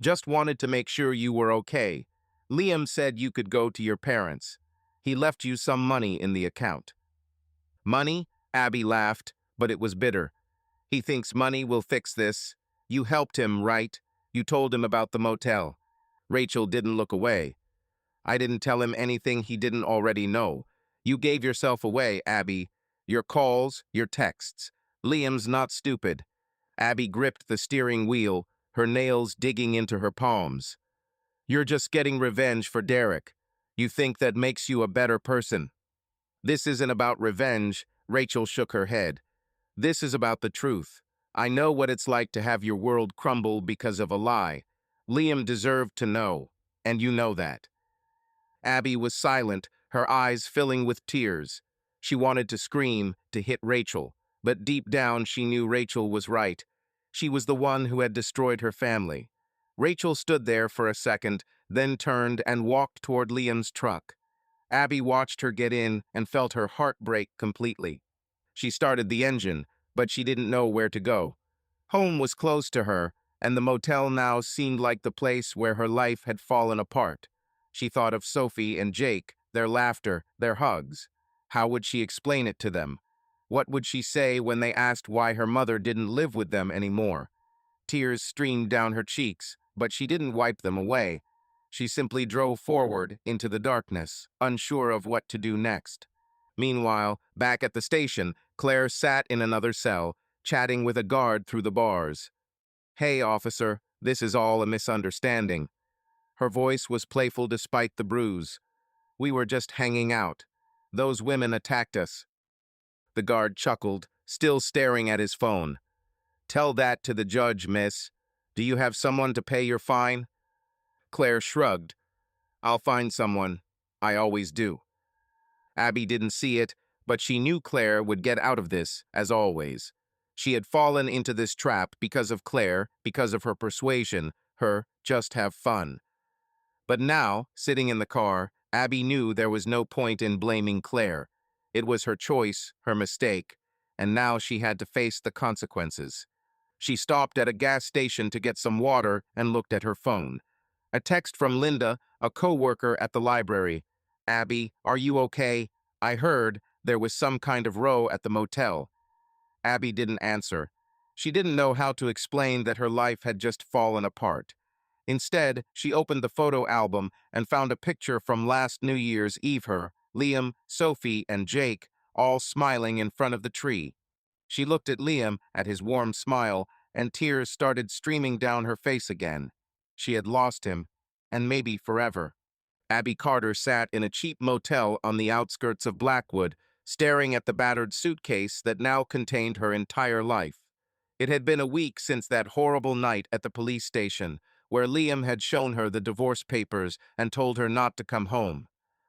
"Just wanted to make sure you were okay. Liam said you could go to your parents. He left you some money in the account." "Money?" Abby laughed, but it was bitter. "He thinks money will fix this. You helped him, right? You told him about the motel." Rachel didn't look away. "I didn't tell him anything he didn't already know. You gave yourself away, Abby. Your calls, your texts. Liam's not stupid." Abby gripped the steering wheel, her nails digging into her palms. "You're just getting revenge for Derek. You think that makes you a better person." "This isn't about revenge," Rachel shook her head. "This is about the truth. I know what it's like to have your world crumble because of a lie. Liam deserved to know, and you know that." Abby was silent, her eyes filling with tears. She wanted to scream, to hit Rachel, but deep down she knew Rachel was right. She was the one who had destroyed her family. Rachel stood there for a second, then turned and walked toward Liam's truck. Abby watched her get in and felt her heart break completely. She started the engine, but she didn't know where to go. Home was close to her, and the motel now seemed like the place where her life had fallen apart. She thought of Sophie and Jake, their laughter, their hugs. How would she explain it to them? What would she say when they asked why her mother didn't live with them anymore? Tears streamed down her cheeks, but she didn't wipe them away. She simply drove forward into the darkness, unsure of what to do next. Meanwhile, back at the station, Claire sat in another cell, chatting with a guard through the bars. "Hey, officer, this is all a misunderstanding." Her voice was playful despite the bruise. "We were just hanging out. Those women attacked us." The guard chuckled, still staring at his phone. "Tell that to the judge, miss. Do you have someone to pay your fine?" Claire shrugged. "I'll find someone. I always do." Abby didn't see it, but she knew Claire would get out of this, as always. She had fallen into this trap because of Claire, because of her persuasion, her just have fun. But now, sitting in the car, Abby knew there was no point in blaming Claire. It was her choice, her mistake, and now she had to face the consequences. She stopped at a gas station to get some water and looked at her phone. A text from Linda, a co-worker at the library. "Abby, are you okay? I heard there was some kind of row at the motel." Abby didn't answer. She didn't know how to explain that her life had just fallen apart. Instead, she opened the photo album and found a picture from last New Year's Eve her, Liam, Sophie, and Jake, all smiling in front of the tree. She looked at Liam, at his warm smile, and tears started streaming down her face again. She had lost him, and maybe forever. Abby Carter sat in a cheap motel on the outskirts of Blackwood, staring at the battered suitcase that now contained her entire life. It had been a week since that horrible night at the police station, where Liam had shown her the divorce papers and told her not to come home.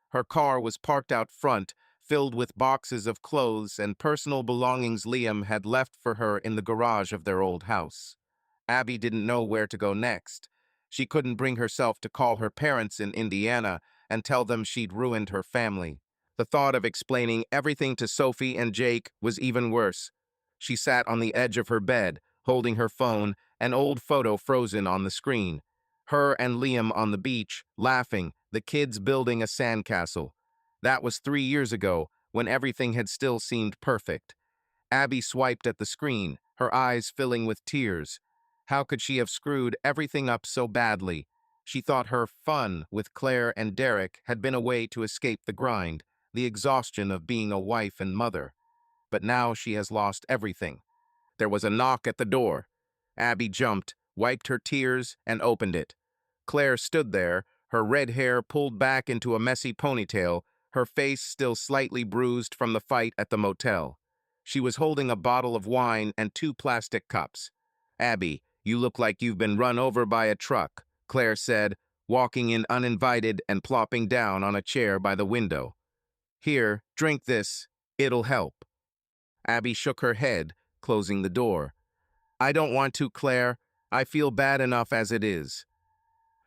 Her car was parked out front, filled with boxes of clothes and personal belongings Liam had left for her in the garage of their old house. Abby didn't know where to go next. She couldn't bring herself to call her parents in Indiana and tell them she'd ruined her family. The thought of explaining everything to Sophie and Jake was even worse. She sat on the edge of her bed, holding her phone, an old photo frozen on the screen. Her and Liam on the beach, laughing, the kids building a sandcastle. That was 3 years ago, when everything had still seemed perfect. Abby swiped at the screen, her eyes filling with tears. How could she have screwed everything up so badly? She thought her fun with Claire and Derek had been a way to escape the grind, the exhaustion of being a wife and mother. But now she has lost everything. There was a knock at the door. Abby jumped, wiped her tears, and opened it. Claire stood there, her red hair pulled back into a messy ponytail, her face still slightly bruised from the fight at the motel. She was holding a bottle of wine and 2 plastic cups. "Abby, you look like you've been run over by a truck," Claire said, walking in uninvited and plopping down on a chair by the window. "Here, drink this. It'll help." Abby shook her head, closing the door. "I don't want to, Claire. I feel bad enough as it is."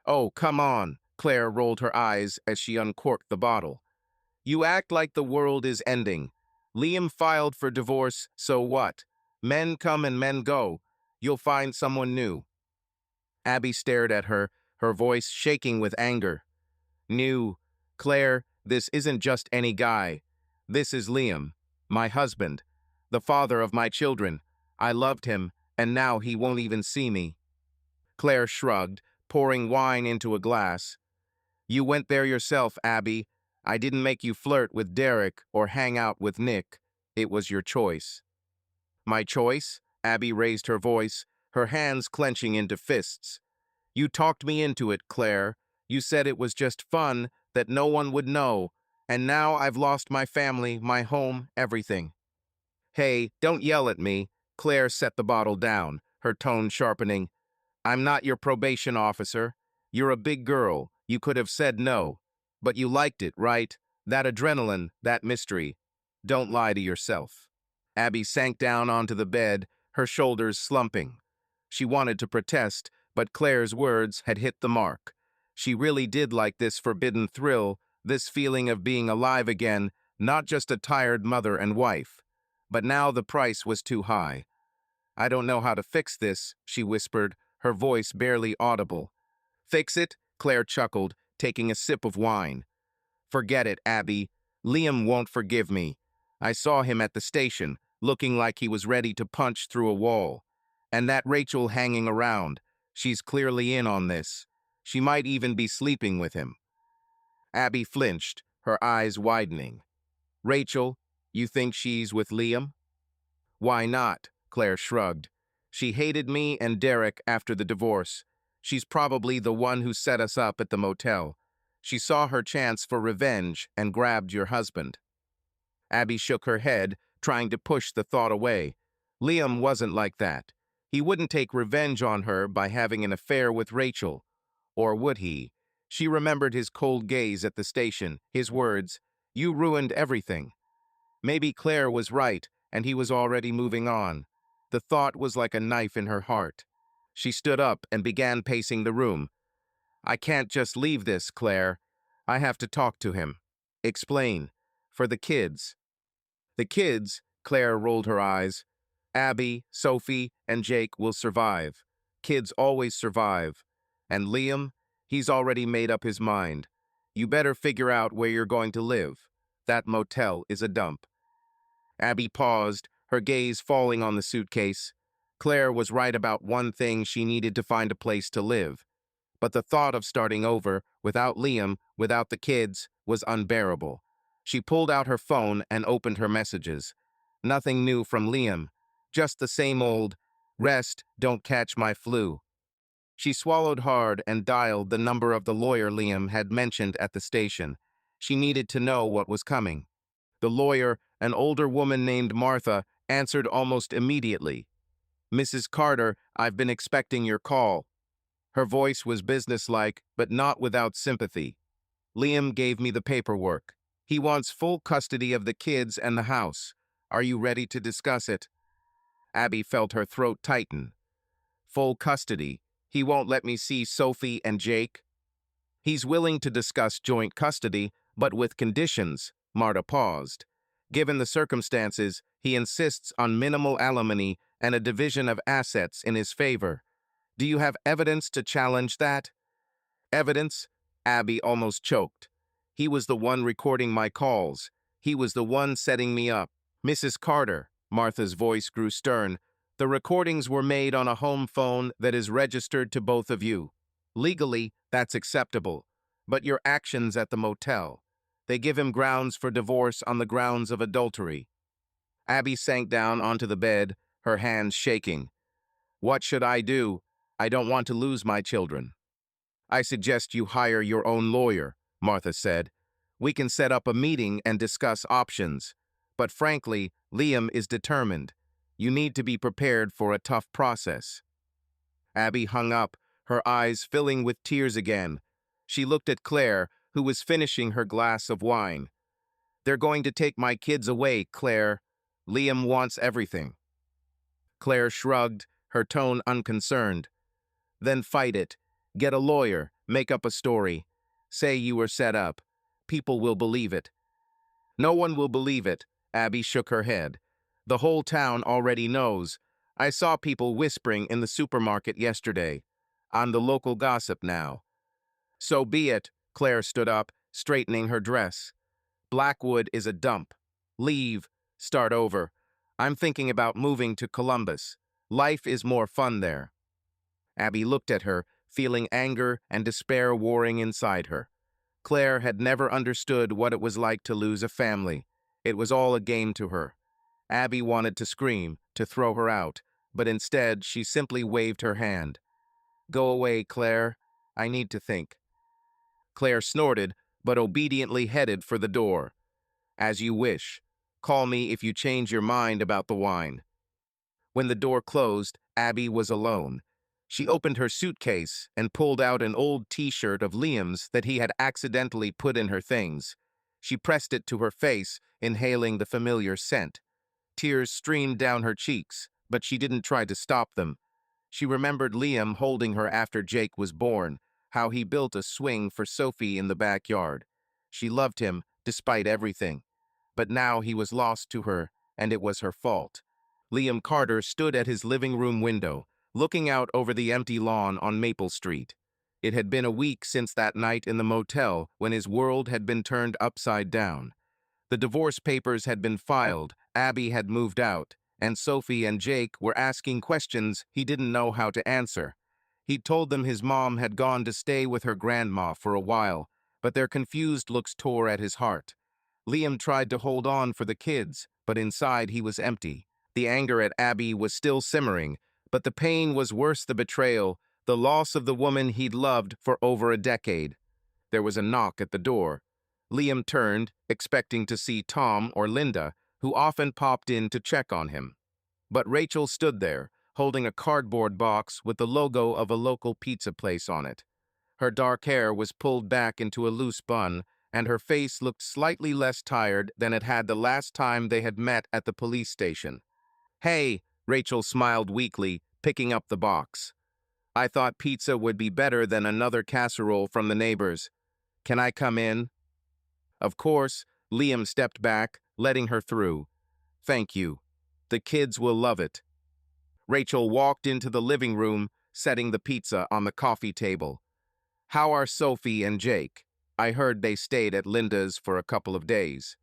"Oh, come on." Claire rolled her eyes as she uncorked the bottle. "You act like the world is ending. Liam filed for divorce, so what? Men come and men go. You'll find someone new." Abby stared at her, her voice shaking with anger. "New. Claire, this isn't just any guy. This is Liam, my husband, the father of my children. I loved him, and now he won't even see me." Claire shrugged, pouring wine into a glass. "You went there yourself, Abby. I didn't make you flirt with Derek or hang out with Nick. It was your choice." "My choice?" Abby raised her voice, her hands clenching into fists. "You talked me into it, Claire. You said it was just fun, that no one would know, and now I've lost my family, my home, everything." "Hey, don't yell at me." Claire set the bottle down, her tone sharpening. "I'm not your probation officer. You're a big girl. You could have said no. But you liked it, right? That adrenaline, that mystery. Don't lie to yourself." Abby sank down onto the bed, her shoulders slumping. She wanted to protest, but Claire's words had hit the mark. She really did like this forbidden thrill, this feeling of being alive again, not just a tired mother and wife. But now the price was too high. "I don't know how to fix this," she whispered, her voice barely audible. "Fix it?" Claire chuckled, taking a sip of wine. "Forget it, Abby. Liam won't forgive me. I saw him at the station, looking like he was ready to punch through a wall. And that Rachel hanging around, she's clearly in on this. She might even be sleeping with him." Abby flinched, her eyes widening. Rachel, you think she's with Liam? Why not? Claire shrugged. She hated me and Derek after the divorce. She's probably the one who set us up at the motel. She saw her chance for revenge and grabbed your husband. Abby shook her head, trying to push the thought away. Liam wasn't like that. He wouldn't take revenge on her by having an affair with Rachel. Or would he? She remembered his cold gaze at the station, his words, "You ruined everything." Maybe Claire was right, and he was already moving on. The thought was like a knife in her heart. She stood up and began pacing the room. I can't just leave this, Claire. I have to talk to him. Explain. For the kids. The kids, Claire rolled her eyes. Abby, Sophie, and Jake will survive. Kids always survive. And Liam, he's already made up his mind. You better figure out where you're going to live. That motel is a dump. Abby paused, her gaze falling on the suitcase. Claire was right about one thing: she needed to find a place to live. But the thought of starting over, without Liam, without the kids, was unbearable. She pulled out her phone and opened her messages. Nothing new from Liam. Just the same old, "Rest, don't catch my flu." She swallowed hard and dialed the number of the lawyer Liam had mentioned at the station. She needed to know what was coming. The lawyer, an older woman named Martha, answered almost immediately. "Mrs. Carter, I've been expecting your call." Her voice was businesslike, but not without sympathy. "Liam gave me the paperwork. He wants full custody of the kids and the house. Are you ready to discuss it?" Abby felt her throat tighten. Full custody? He won't let me see Sophie and Jake? He's willing to discuss joint custody, but with conditions. Marta paused. Given the circumstances, he insists on minimal alimony and a division of assets in his favor. Do you have evidence to challenge that? Evidence? Abby almost choked. He was the one recording my calls. He was the one setting me up. Mrs. Carter, Martha's voice grew stern, the recordings were made on a home phone that is registered to both of you. Legally, that's acceptable. But your actions at the motel, they give him grounds for divorce on the grounds of adultery. Abby sank down onto the bed, her hands shaking. What should I do? I don't want to lose my children. I suggest you hire your own lawyer, Martha said. We can set up a meeting and discuss options. But frankly, Liam is determined. You need to be prepared for a tough process. Abby hung up, her eyes filling with tears again. She looked at Claire, who was finishing her glass of wine. They're going to take my kids away, Claire. Liam wants everything. Claire shrugged, her tone unconcerned. Then fight it. Get a lawyer, make up a story. Say you were set up. People will believe it. No one will believe it, Abby shook her head. The whole town already knows. I saw people whispering in the supermarket yesterday. I'm the local gossip now. So be it, Claire stood up, straightening her dress. Blackwood is a dump. Leave. Start over. I'm thinking about moving to Columbus. Life is more fun there. Abby looked at her, feeling anger and despair warring inside her. Claire had never understood what it was like to lose a family. It was all a game to her. Abby wanted to scream, to throw her out, but instead she simply waved her hand. Go away, Claire. I need to think. Claire snorted, but obediently headed for the door. As you wish. Call me if you change your mind about the wine. When the door closed, Abby was alone. She opened her suitcase and pulled out an old t-shirt of Liam's that he had accidentally put in her things. She pressed it to her face, inhaling the familiar scent. Tears streamed down her cheeks, but she didn't try to stop them. She remembered Liam holding her after Jake was born, how he built a swing for Sophie in the backyard. She loved him, despite everything. But now he was lost to her, and it was her fault. Liam Carter stood at his living room window, looking out over the empty lawn on Maple Street. It had been a week since that night in the motel when his world had been turned upside down. The divorce papers had been filed, Abby had moved out, and Sophie and Jake were asking questions he didn't know how to answer. He'd told them his mom had gone to stay with her grandma for a while, but their confused looks tore at his heart. Liam tried to hold on for the kids, but inside he was empty. The anger at Abby was still simmering, but the pain was worse: the betrayal, the loss of the woman he'd loved for over a decade. There was a knock at the door. Liam turned, expecting to see Tom or Linda, who often popped in to check on him. But Rachel stood there, holding a cardboard box with the logo of a local pizza place on it. Her dark hair was pulled back into a loose bun, and her face looked slightly less tired than it had the last time they had met at the police station. "Hey," Rachel smiled weakly, picking up the box. "I thought pizza would be better than another casserole from the neighbors. Can I come in?" Of course, Liam stepped back, letting her through. "Thank you. The kids will love it." Rachel walked into the living room, setting the pizza on the coffee table. "How are Sophie and Jake? I heard they stayed at Linda's for a couple of days."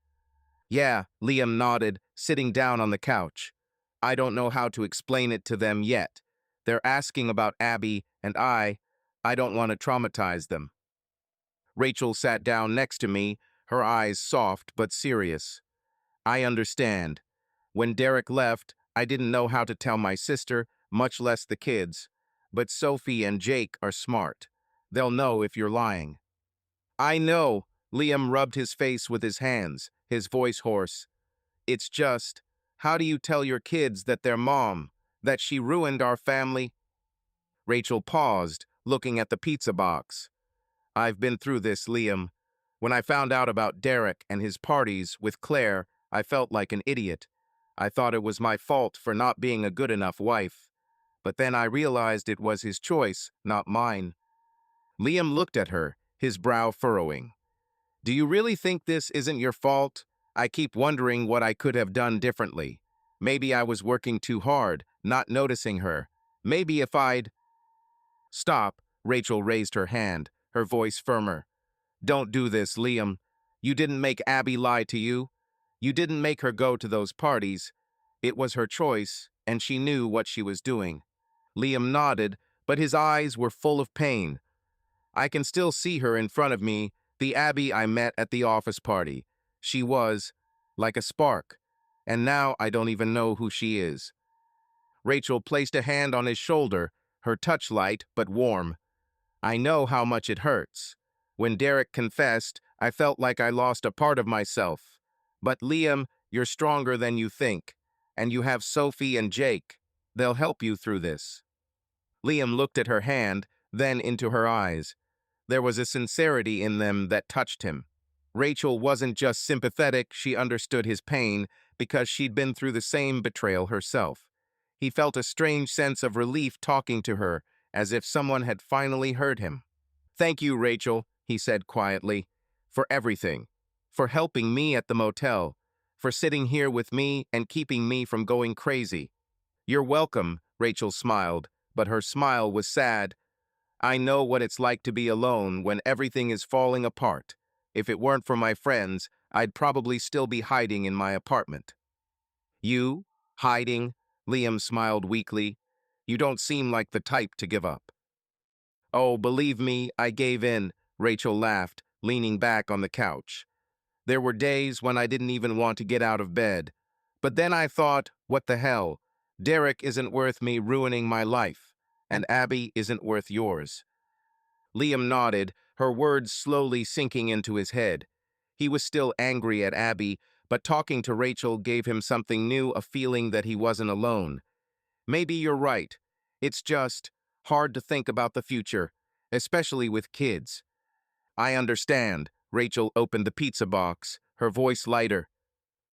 "Yeah," Liam nodded, sitting down on the couch. "I don't know how to explain it to them yet. They're asking about Abby, and I don't want to traumatize them." Rachel sat down next to me, her eyes soft but serious. "I understand. When Derek left, I didn't know how to tell my sister, much less the kids. But Sophie and Jake are smart. They'll know if you're lying." "I know." Liam rubbed his face with his hands, his voice hoarse. "It's just, how do you tell your kids that their mom, that she ruined our family?" Rachel paused, looking at the pizza box. "I've been through this, Liam. When I found out about Derek and his parties with Claire, I felt like an idiot. I thought it was my fault for not being a good enough wife. But then I realized it was his choice, not mine." Liam looked at her, his brow furrowing. "Do you really think this isn't your fault? I keep wondering what I could have done differently. Maybe I was working too hard, not noticing her. Maybe if I'd—" "Stop," Rachel raised her hand, her voice firmer. "Don't do this, Liam. You didn't make Abby lie to you. You didn't make her go to those parties. It was her choice, and she knew what she was doing." Liam nodded, but his eyes were full of pain. "I can still see her in front of me, the Abby I met at the office party. She was like a spark, and now I don't even know who she is." Rachel placed a hand on his shoulder, her touch light but warm. "I know how much it hurts. When Derek confessed, I felt like I lost a part of myself. But Liam, you're stronger than you think, and you have Sophie and Jake. They'll help you through this." Liam looked at her hand, then into her eyes. There was a sincerity in them that touched him. Rachel wasn't just sympathetic, she understood his pain because she'd been through the same betrayal herself. He felt a strange sense of relief talking to her, as if someone had finally heard him. "Thank you, Rachel," he said quietly, "for everything. For helping me at the motel. For sitting here with me and keeping me from going crazy." "You're welcome," Rachel smiled, but her smile was sad. "I know what it's like to be alone when everything is falling apart. If it weren't for my friends, I'd probably still be hiding in my apartment." "You? Hiding?" Liam smiled weakly. "You don't seem like the type to give up." "Oh, believe me, I gave in," Rachel laughed, leaning back on the couch. "There were days when I didn't even want to get out of bed. But then I thought, what the hell? Derek isn't worth me ruining my life, and Abby isn't worth yours." Liam nodded, her words slowly sinking into his head. He was still angry at Abby, but talking to Rachel gave him something new, a feeling that he wasn't alone. "Maybe you're right. It's just hard to think about the future, especially with kids." "I understand." Rachel opened the pizza box, her voice lighter.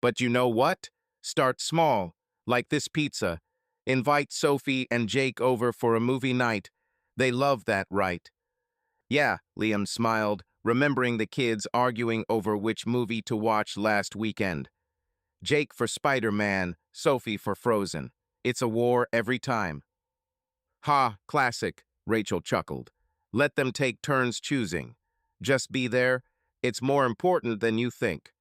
"But you know what? Start small, like this pizza. Invite Sophie and Jake over for a movie night. They love that, right?" "Yeah," Liam smiled, remembering the kids arguing over which movie to watch last weekend. "Jake for Spider-Man, Sophie for Frozen. It's a war every time." "Ha, classic," Rachel chuckled. "Let them take turns choosing. Just be there. It's more important than you think."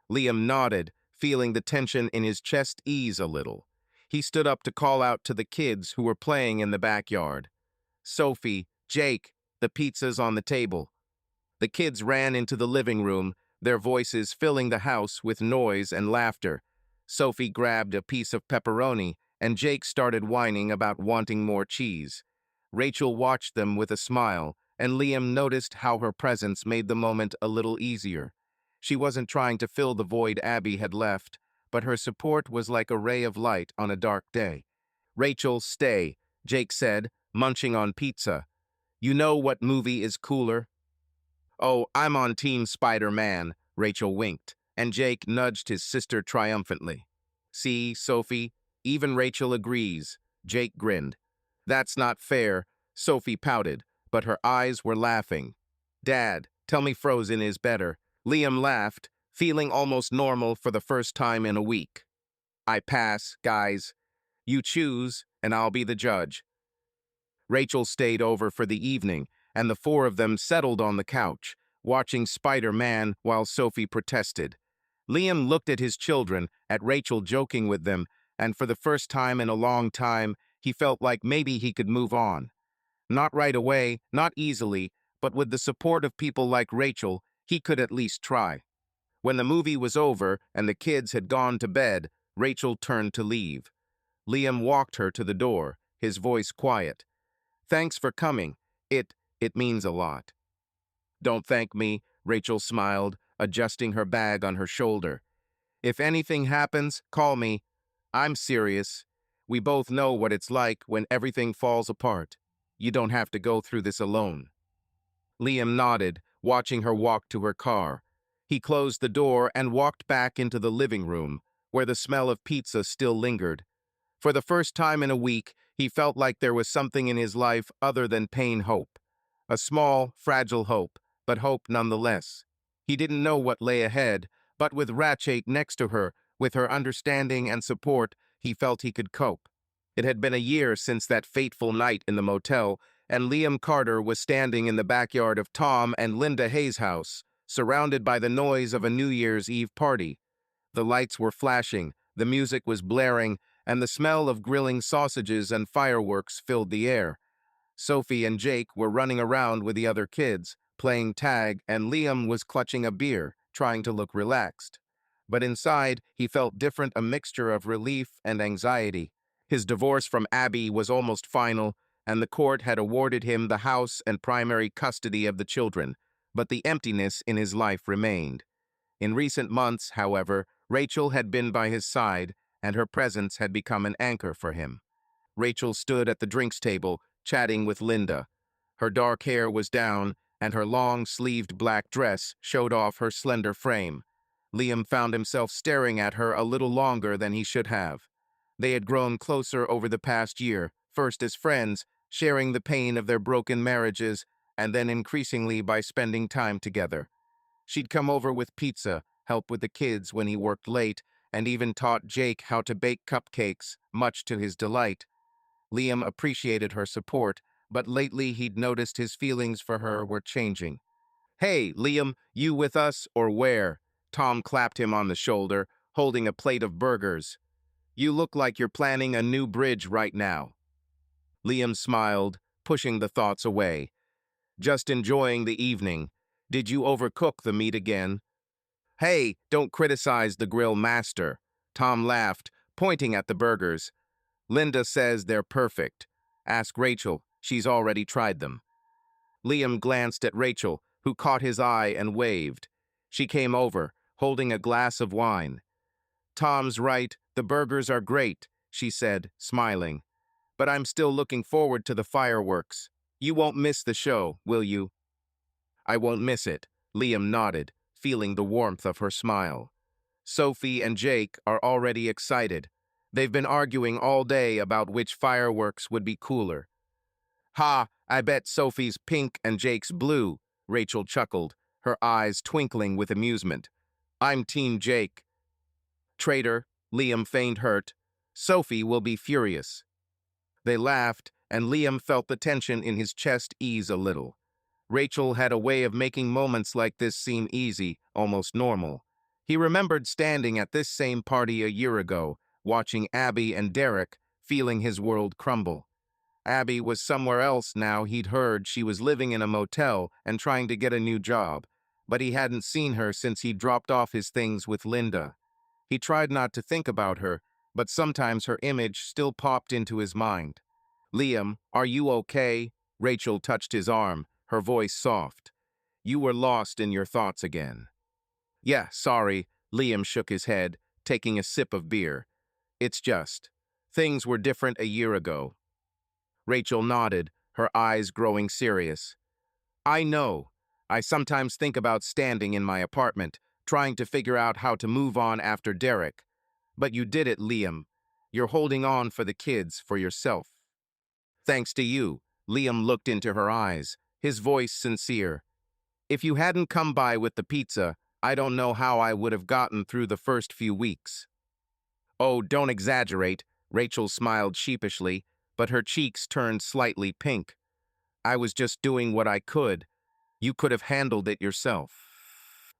Liam nodded, feeling the tension in his chest ease a little. He stood up to call out to the kids who were playing in the backyard. "Sophie, Jake, the pizza's on the table." The kids ran into the living room, their voices filling the house with noise and laughter. Sophie grabbed a piece of pepperoni, and Jake started whining about wanting more cheese. Rachel watched them with a smile, and Liam noticed how her presence made the moment a little easier. She wasn't trying to fill the void Abby had left, but her support was like a ray of light on a dark day. "Rachel, stay," Jake said, munching on pizza. "You know what movie is cooler?" "Oh, I'm on Team Spider-Man," Rachel winked, and Jake nudged his sister triumphantly. "See, Sophie, even Rachel agrees," Jake grinned. "That's not fair," Sophie pouted, but her eyes were laughing. "Dad, tell me Frozen is better." Liam laughed, feeling almost normal for the first time in a week. "I pass, guys. You choose, and I'll be the judge." Rachel stayed over for the evening, and the four of them settled on the couch, watching Spider-Man while Sophie protested. Liam looked at his children, at Rachel joking with them, and for the first time in a long time, he felt like maybe he could move on. Not right away, not easily, but with the support of people like Rachel, he could at least try. When the movie was over and the kids had gone to bed, Rachel turned to leave. Liam walked her to the door, his voice quiet. "Thanks for coming. It means a lot." "Don't thank me," Rachel smiled, adjusting her bag on her shoulder. "If anything happens, call me. I'm serious. We both know what it's like when everything falls apart. You don't have to go through this alone." Liam nodded, watching her walk to her car. He closed the door and walked back into the living room, where the smell of pizza still lingered. For the first time in a week, he felt like there was something in his life other than hope. A small, fragile hope, but hope nonetheless. He didn't know what lay ahead, but with Ratchet next to her, with her understanding and support, he felt he could cope. It had been a year since that fateful night in the motel, and Liam Carter was standing in the backyard of Tom and Linda Hayes' house, surrounded by the noise of a New Year's Eve party. The lights were flashing, the music was blaring, and the smell of grilling sausages and fireworks filled the air. Sophie and Jake were running around with the other kids, playing tag, and Liam was clutching a beer, trying to look relaxed. But inside, he felt different, a mixture of relief and anxiety. His divorce from Abby was almost final, and the court had awarded him the house and primary custody of the children, but the emptiness in his life remained. In recent months, however, Rachel had been by his side, and her presence had become an anchor for him. Rachel stood at the drinks table, chatting with Linda. Her dark hair was down, and her long-sleeved black dress showed off her slender frame. Liam found himself staring at her a little longer than he should have. They had grown closer over the past year, first as friends, sharing the pain of their broken marriages, and then increasingly by spending time together. She'd come over with pizza, help with the kids when he worked late, and even taught Jake how to bake cupcakes, much to his delight. Liam appreciated her support, but lately he'd noticed his feelings for her were changing. "Hey, Liam, you with us or where?" Tom clapped him on the shoulder, holding a plate of burgers. "You look like you're planning a new bridge right now." Liam smiled, pushing the thoughts away. "Just enjoying the evening. Did you overcook the meat again?" "Hey, don't criticize the grill master." Tom laughed, pointing at the burgers. "Linda says they're perfect. Ask Rachel, she's already tried them." Liam glanced at Rachel, who caught his eye and waved. She came over, holding a glass of wine. "Tom's right, the burgers are great," she said, smiling. "But I'm still looking forward to the fireworks. You won't miss the show, will you?" "I won't miss it," Liam nodded, feeling the warmth of her smile. Sophie and Jake are already excited. They've been arguing all day about which fireworks would be cooler. "Ha, I bet Sophie's pink and Jake's blue," Rachel chuckled, her eyes twinkling with amusement. "I'm Team Jake." "Traitor," Liam feigned hurt. "Sophie will be furious." They laughed, and Liam felt the tension in his chest ease a little. Rachel had a way of making moments like this seem easy, almost normal. He remembered standing at this same party a year ago, watching Abby and Derek, feeling his world crumble. Abby was somewhere else now. He'd heard she was living in a motel and trying to get a new job. but he hadn't seen her since he dropped off his things with Linda. He tried not to think about her, but sometimes her image still popped into his mind. "Liam, are you okay?" Rachel touched his arm, her voice soft. "You were lost in your thoughts again." "Yeah, sorry," Liam shook his head, taking a sip of beer. "It's just, things were different a year ago." Rachel nodded, her eyes growing serious. "I know. I sometimes think about standing in my apartment, trying to figure out how to move on after Derek. But you did it, Liam. You're holding on for the kids, for yourself." "Thanks to you." Liam looked into her eyes, his voice sincere. "If you hadn't come by with the pizza, I don't know how I would have gotten through the first few weeks." "Oh, don't exaggerate," Rachel smiled sheepishly, but her cheeks turned slightly pink. "I was just doing what I could. You could have handled it yourself."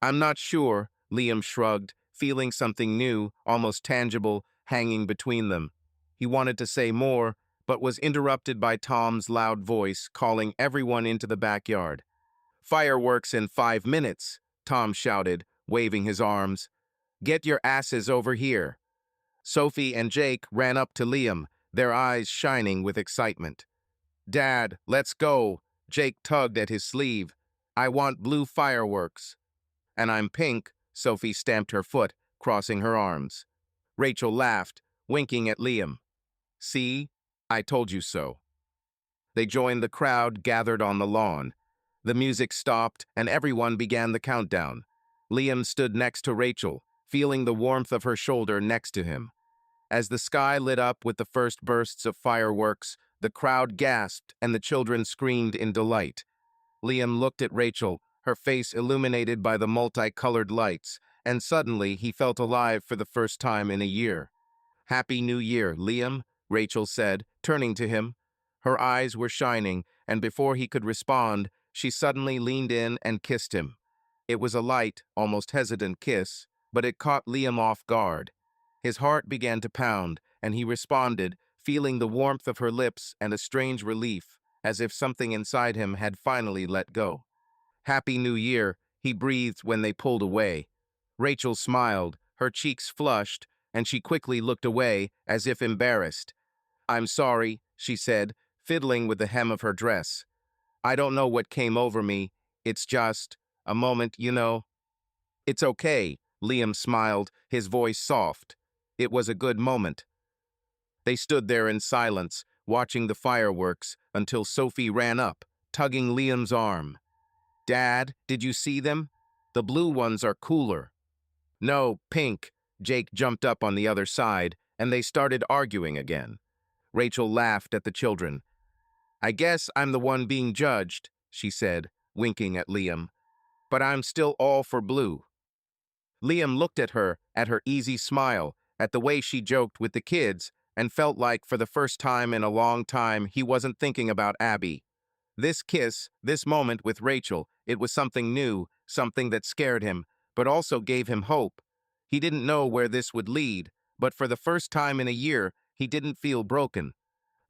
"I'm not sure," Liam shrugged, feeling something new, almost tangible, hanging between them. He wanted to say more, but was interrupted by Tom's loud voice calling everyone into the backyard. "Fireworks in 5 minutes," Tom shouted, waving his arms. "Get your asses over here." Sophie and Jake ran up to Liam, their eyes shining with excitement. "Dad, let's go." Jake tugged at his sleeve. "I want blue fireworks." "And I'm pink," Sophie stamped her foot, crossing her arms. Rachel laughed, winking at Liam. "See? I told you so." They joined the crowd gathered on the lawn. The music stopped, and everyone began the countdown. Liam stood next to Rachel, feeling the warmth of her shoulder next to him. As the sky lit up with the first bursts of fireworks, the crowd gasped and the children screamed in delight. Liam looked at Rachel, her face illuminated by the multicolored lights, and suddenly he felt alive for the first time in a year. "Happy New Year, Liam," Rachel said, turning to him. Her eyes were shining, and before he could respond, she suddenly leaned in and kissed him. It was a light, almost hesitant kiss, but it caught Liam off guard. His heart began to pound, and he responded, feeling the warmth of her lips and a strange relief, as if something inside him had finally let go. "Happy New Year," he breathed when they pulled away. Rachel smiled, her cheeks flushed, and she quickly looked away, as if embarrassed. "I'm sorry," she said, fiddling with the hem of her dress. "I don't know what came over me. It's just a moment, you know." "It's okay," Liam smiled, his voice soft. "It was a good moment." They stood there in silence, watching the fireworks, until Sophie ran up, tugging Liam's arm. "Dad, did you see them? The blue ones are cooler." "No, pink." Jake jumped up on the other side, and they started arguing again. Rachel laughed at the children. "I guess I'm the one being judged," she said, winking at Liam. "But I'm still all for blue." Liam looked at her easy smile, at the way she joked with the kids, and felt like for the first time in a long time he wasn't thinking about Abby. This kiss, this moment with Rachel, it was something new, something that scared him, but also gave him hope. He didn't know where this would lead, but for the first time in a year, he didn't feel broken.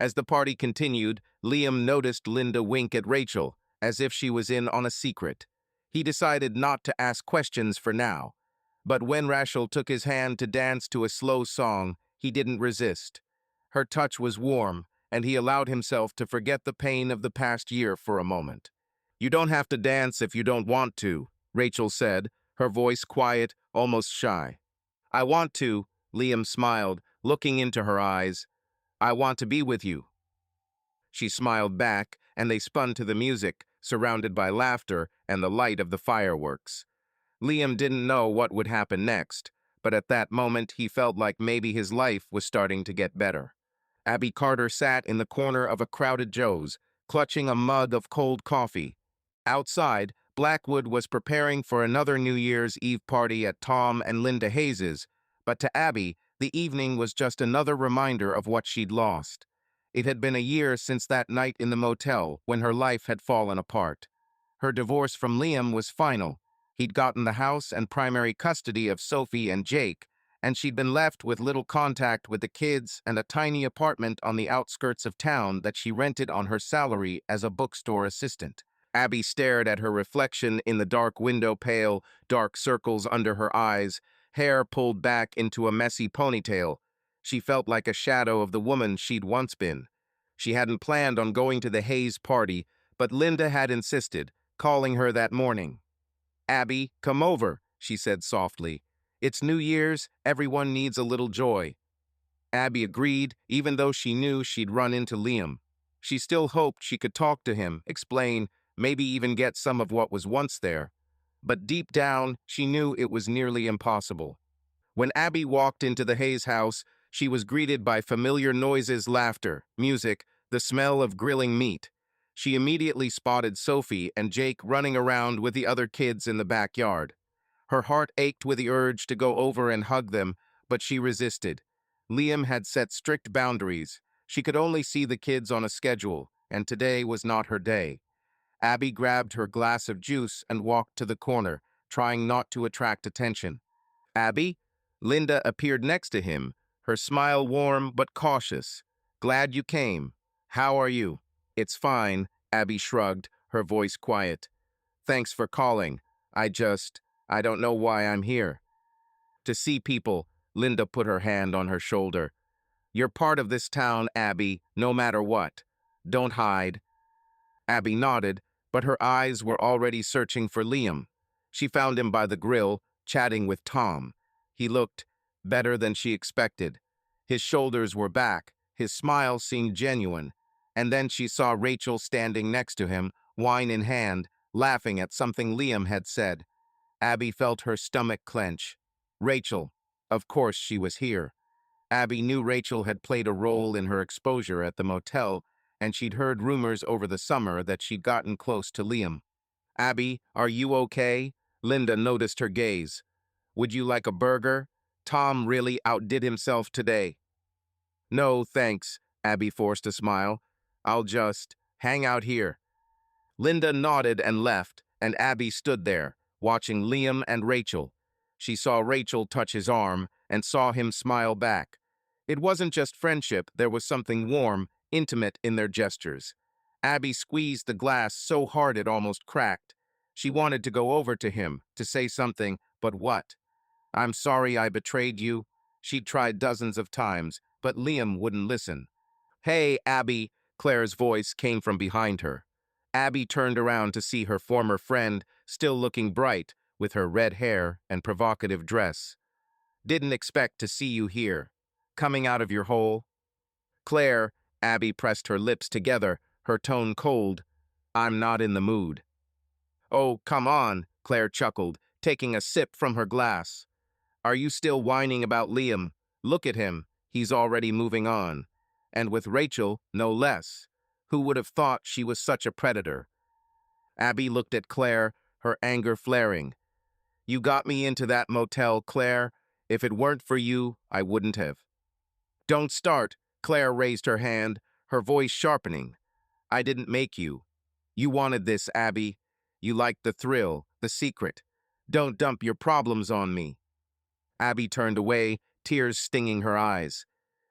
As the party continued, Liam noticed Linda wink at Rachel, as if she was in on a secret. He decided not to ask questions for now. But when Rachel took his hand to dance to a slow song, he didn't resist. Her touch was warm, and he allowed himself to forget the pain of the past year for a moment. "You don't have to dance if you don't want to," Rachel said, her voice quiet, almost shy. "I want to," Liam smiled, looking into her eyes. "I want to be with you." She smiled back, and they spun to the music, surrounded by laughter and the light of the fireworks. Liam didn't know what would happen next, but at that moment he felt like maybe his life was starting to get better. Abby Carter sat in the corner of a crowded Joe's, clutching a mug of cold coffee. Outside, Blackwood was preparing for another New Year's Eve party at Tom and Linda Hayes's, but to Abby, the evening was just another reminder of what she'd lost. It had been a year since that night in the motel when her life had fallen apart. Her divorce from Liam was final. He'd gotten the house and primary custody of Sophie and Jake, and she'd been left with little contact with the kids and a tiny apartment on the outskirts of town that she rented on her salary as a bookstore assistant. Abby stared at her reflection in the dark window pale, dark circles under her eyes, hair pulled back into a messy ponytail. She felt like a shadow of the woman she'd once been. She hadn't planned on going to the Hayes party, but Linda had insisted, calling her that morning. "Abby, come over," she said softly. "It's New Year's, everyone needs a little joy." Abby agreed, even though she knew she'd run into Liam. She still hoped she could talk to him, explain, maybe even get some of what was once there. But deep down, she knew it was nearly impossible. When Abby walked into the Hayes house, she was greeted by familiar noises, laughter, music, the smell of grilling meat. She immediately spotted Sophie and Jake running around with the other kids in the backyard. Her heart ached with the urge to go over and hug them, but she resisted. Liam had set strict boundaries. She could only see the kids on a schedule, and today was not her day. Abby grabbed her glass of juice and walked to the corner, trying not to attract attention. "Abby?" Linda appeared next to him, her smile warm but cautious. "Glad you came. How are you?" "It's fine," Abby shrugged, her voice quiet. "Thanks for calling. I don't know why I'm here." "To see people," Linda put her hand on her shoulder. "You're part of this town, Abby, no matter what. Don't hide." Abby nodded, but her eyes were already searching for Liam. She found him by the grill, chatting with Tom. He looked better than she expected. His shoulders were back, his smile seemed genuine. And then she saw Rachel standing next to him, wine in hand, laughing at something Liam had said. Abby felt her stomach clench. Rachel. Of course she was here. Abby knew Rachel had played a role in her exposure at the motel, and she'd heard rumors over the summer that she'd gotten close to Liam. "Abby, are you okay?" Linda noticed her gaze. "Would you like a burger? Tom really outdid himself today." "No, thanks," Abby forced a smile. "I'll just hang out here." Linda nodded and left, and Abby stood there, watching Liam and Rachel. She saw Rachel touch his arm and saw him smile back. It wasn't just friendship, there was something warm, intimate in their gestures. Abby squeezed the glass so hard it almost cracked. She wanted to go over to him, to say something, but what? "I'm sorry I betrayed you." She'd tried dozens of times, but Liam wouldn't listen. "Hey, Abby," Claire's voice came from behind her. Abby turned around to see her former friend, still looking bright, with her red hair and provocative dress. "Didn't expect to see you here. Coming out of your hole?" "Claire," Abby pressed her lips together, her tone cold. "I'm not in the mood." "Oh, come on," Claire chuckled, taking a sip from her glass. "Are you still whining about Liam? Look at him. He's already moving on. And with Rachel, no less. Who would have thought she was such a predator?" Abby looked at Claire, her anger flaring. "You got me into that motel, Claire. If it weren't for you, I wouldn't have." "Don't start," Claire raised her hand, her voice sharpening. "I didn't make you. You wanted this, Abby. You liked the thrill, the secret. Don't dump your problems on me." Abby turned away, tears stinging her eyes.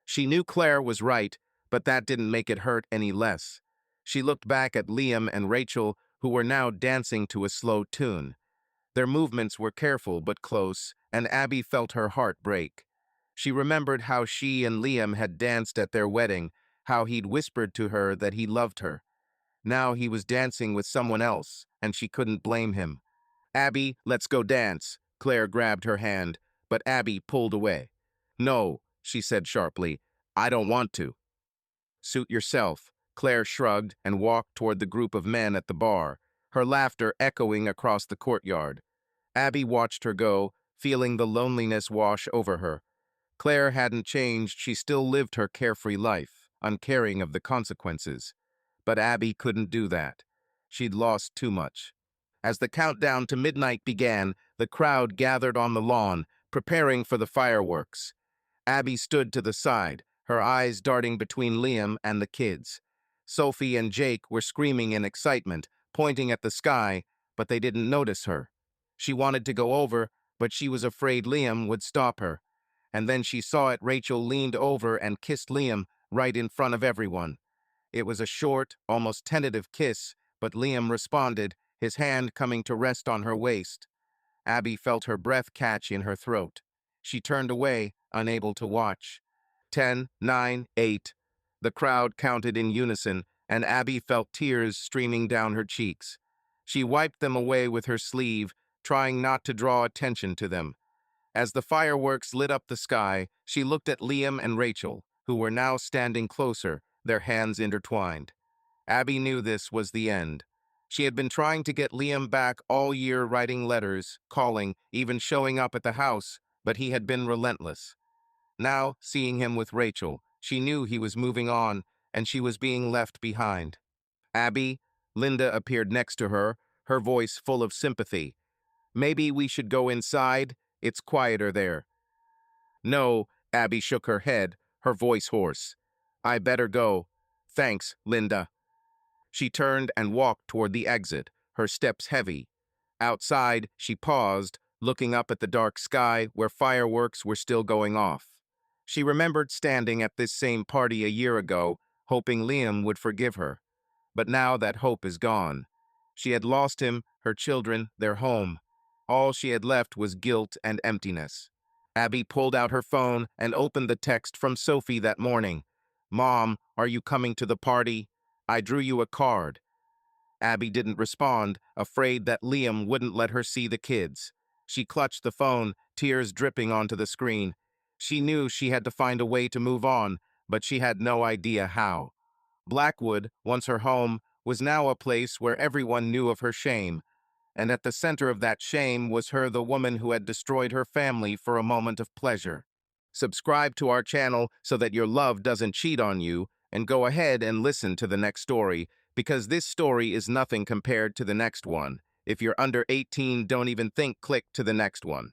She knew Claire was right, but that didn't make it hurt any less. She looked back at Liam and Rachel, who were now dancing to a slow tune. Their movements were careful but close, and Abby felt her heart break. She remembered how she and Liam had danced at their wedding, how he'd whispered to her that he loved her. Now he was dancing with someone else, and she couldn't blame him. "Abby, let's go dance." Claire grabbed her hand, but Abby pulled away. "No," she said sharply, "I don't want to." "Suit yourself." Claire shrugged and walked toward the group of men at the bar, her laughter echoing across the courtyard. Abby watched her go, feeling the loneliness wash over her. Claire hadn't changed, she still lived her carefree life, uncaring of the consequences. But Abby couldn't do that. She'd lost too much. As the countdown to midnight began, the crowd gathered on the lawn, preparing for the fireworks. Abby stood to the side, her eyes darting between Liam and the kids. Sophie and Jake were screaming in excitement, pointing at the sky, but they didn't notice her. She wanted to go over, but she was afraid Liam would stop her. And then she saw it. Rachel leaned over and kissed Liam right in front of everyone. It was a short, almost tentative kiss, but Liam responded, his hand coming to rest on her waist. Abby felt her breath catch in her throat. She turned away, unable to watch. 10, 9, 8. The crowd counted in unison, and Abby felt tears streaming down her cheeks. She wiped them away with her sleeve, trying not to draw attention to them. As the fireworks lit up the sky, she looked at Liam and Rachel, who were now standing closer, their hands intertwined. Abby knew this was the end. She had been trying to get Liam back all year, writing letters, calling, even showing up at the house, but he had been relentless. Now, seeing him with Rachel, she knew he was moving on, and she was being left behind. Abby, Linda appeared next to her voice full of sympathy. Maybe we should go inside? It's quieter there. No, Abby shook her head, her voice hoarse. I better go. Thanks, Linda. She turned and walked toward the exit, her steps heavy. Outside, she paused, looking up at the dark sky where fireworks were still going off. She remembered standing at this same party a year ago, hoping Liam would forgive her. But now that hope is gone. She had lost him, her children, their home. All she had left was guilt and emptiness. Abby pulled out her phone and opened the text from Sophie that morning. Mom, are you coming to the party? I drew you a card. Abby didn't respond, afraid that Liam wouldn't let her see the kids. She clutched the phone, tears dripping onto the screen. She knew she had to find a way to move on, but she had no idea how. Blackwood, once her home, was now a place where everyone knew of her shame. And at the center of that shame was her, the woman who had destroyed her family for a moment of pleasure. Subscribe to our channel so that your love doesn't cheat on you, and go ahead and listen to the next story, because this story is nothing compared to the next one. If you're under 18, don't even think, click to the next one.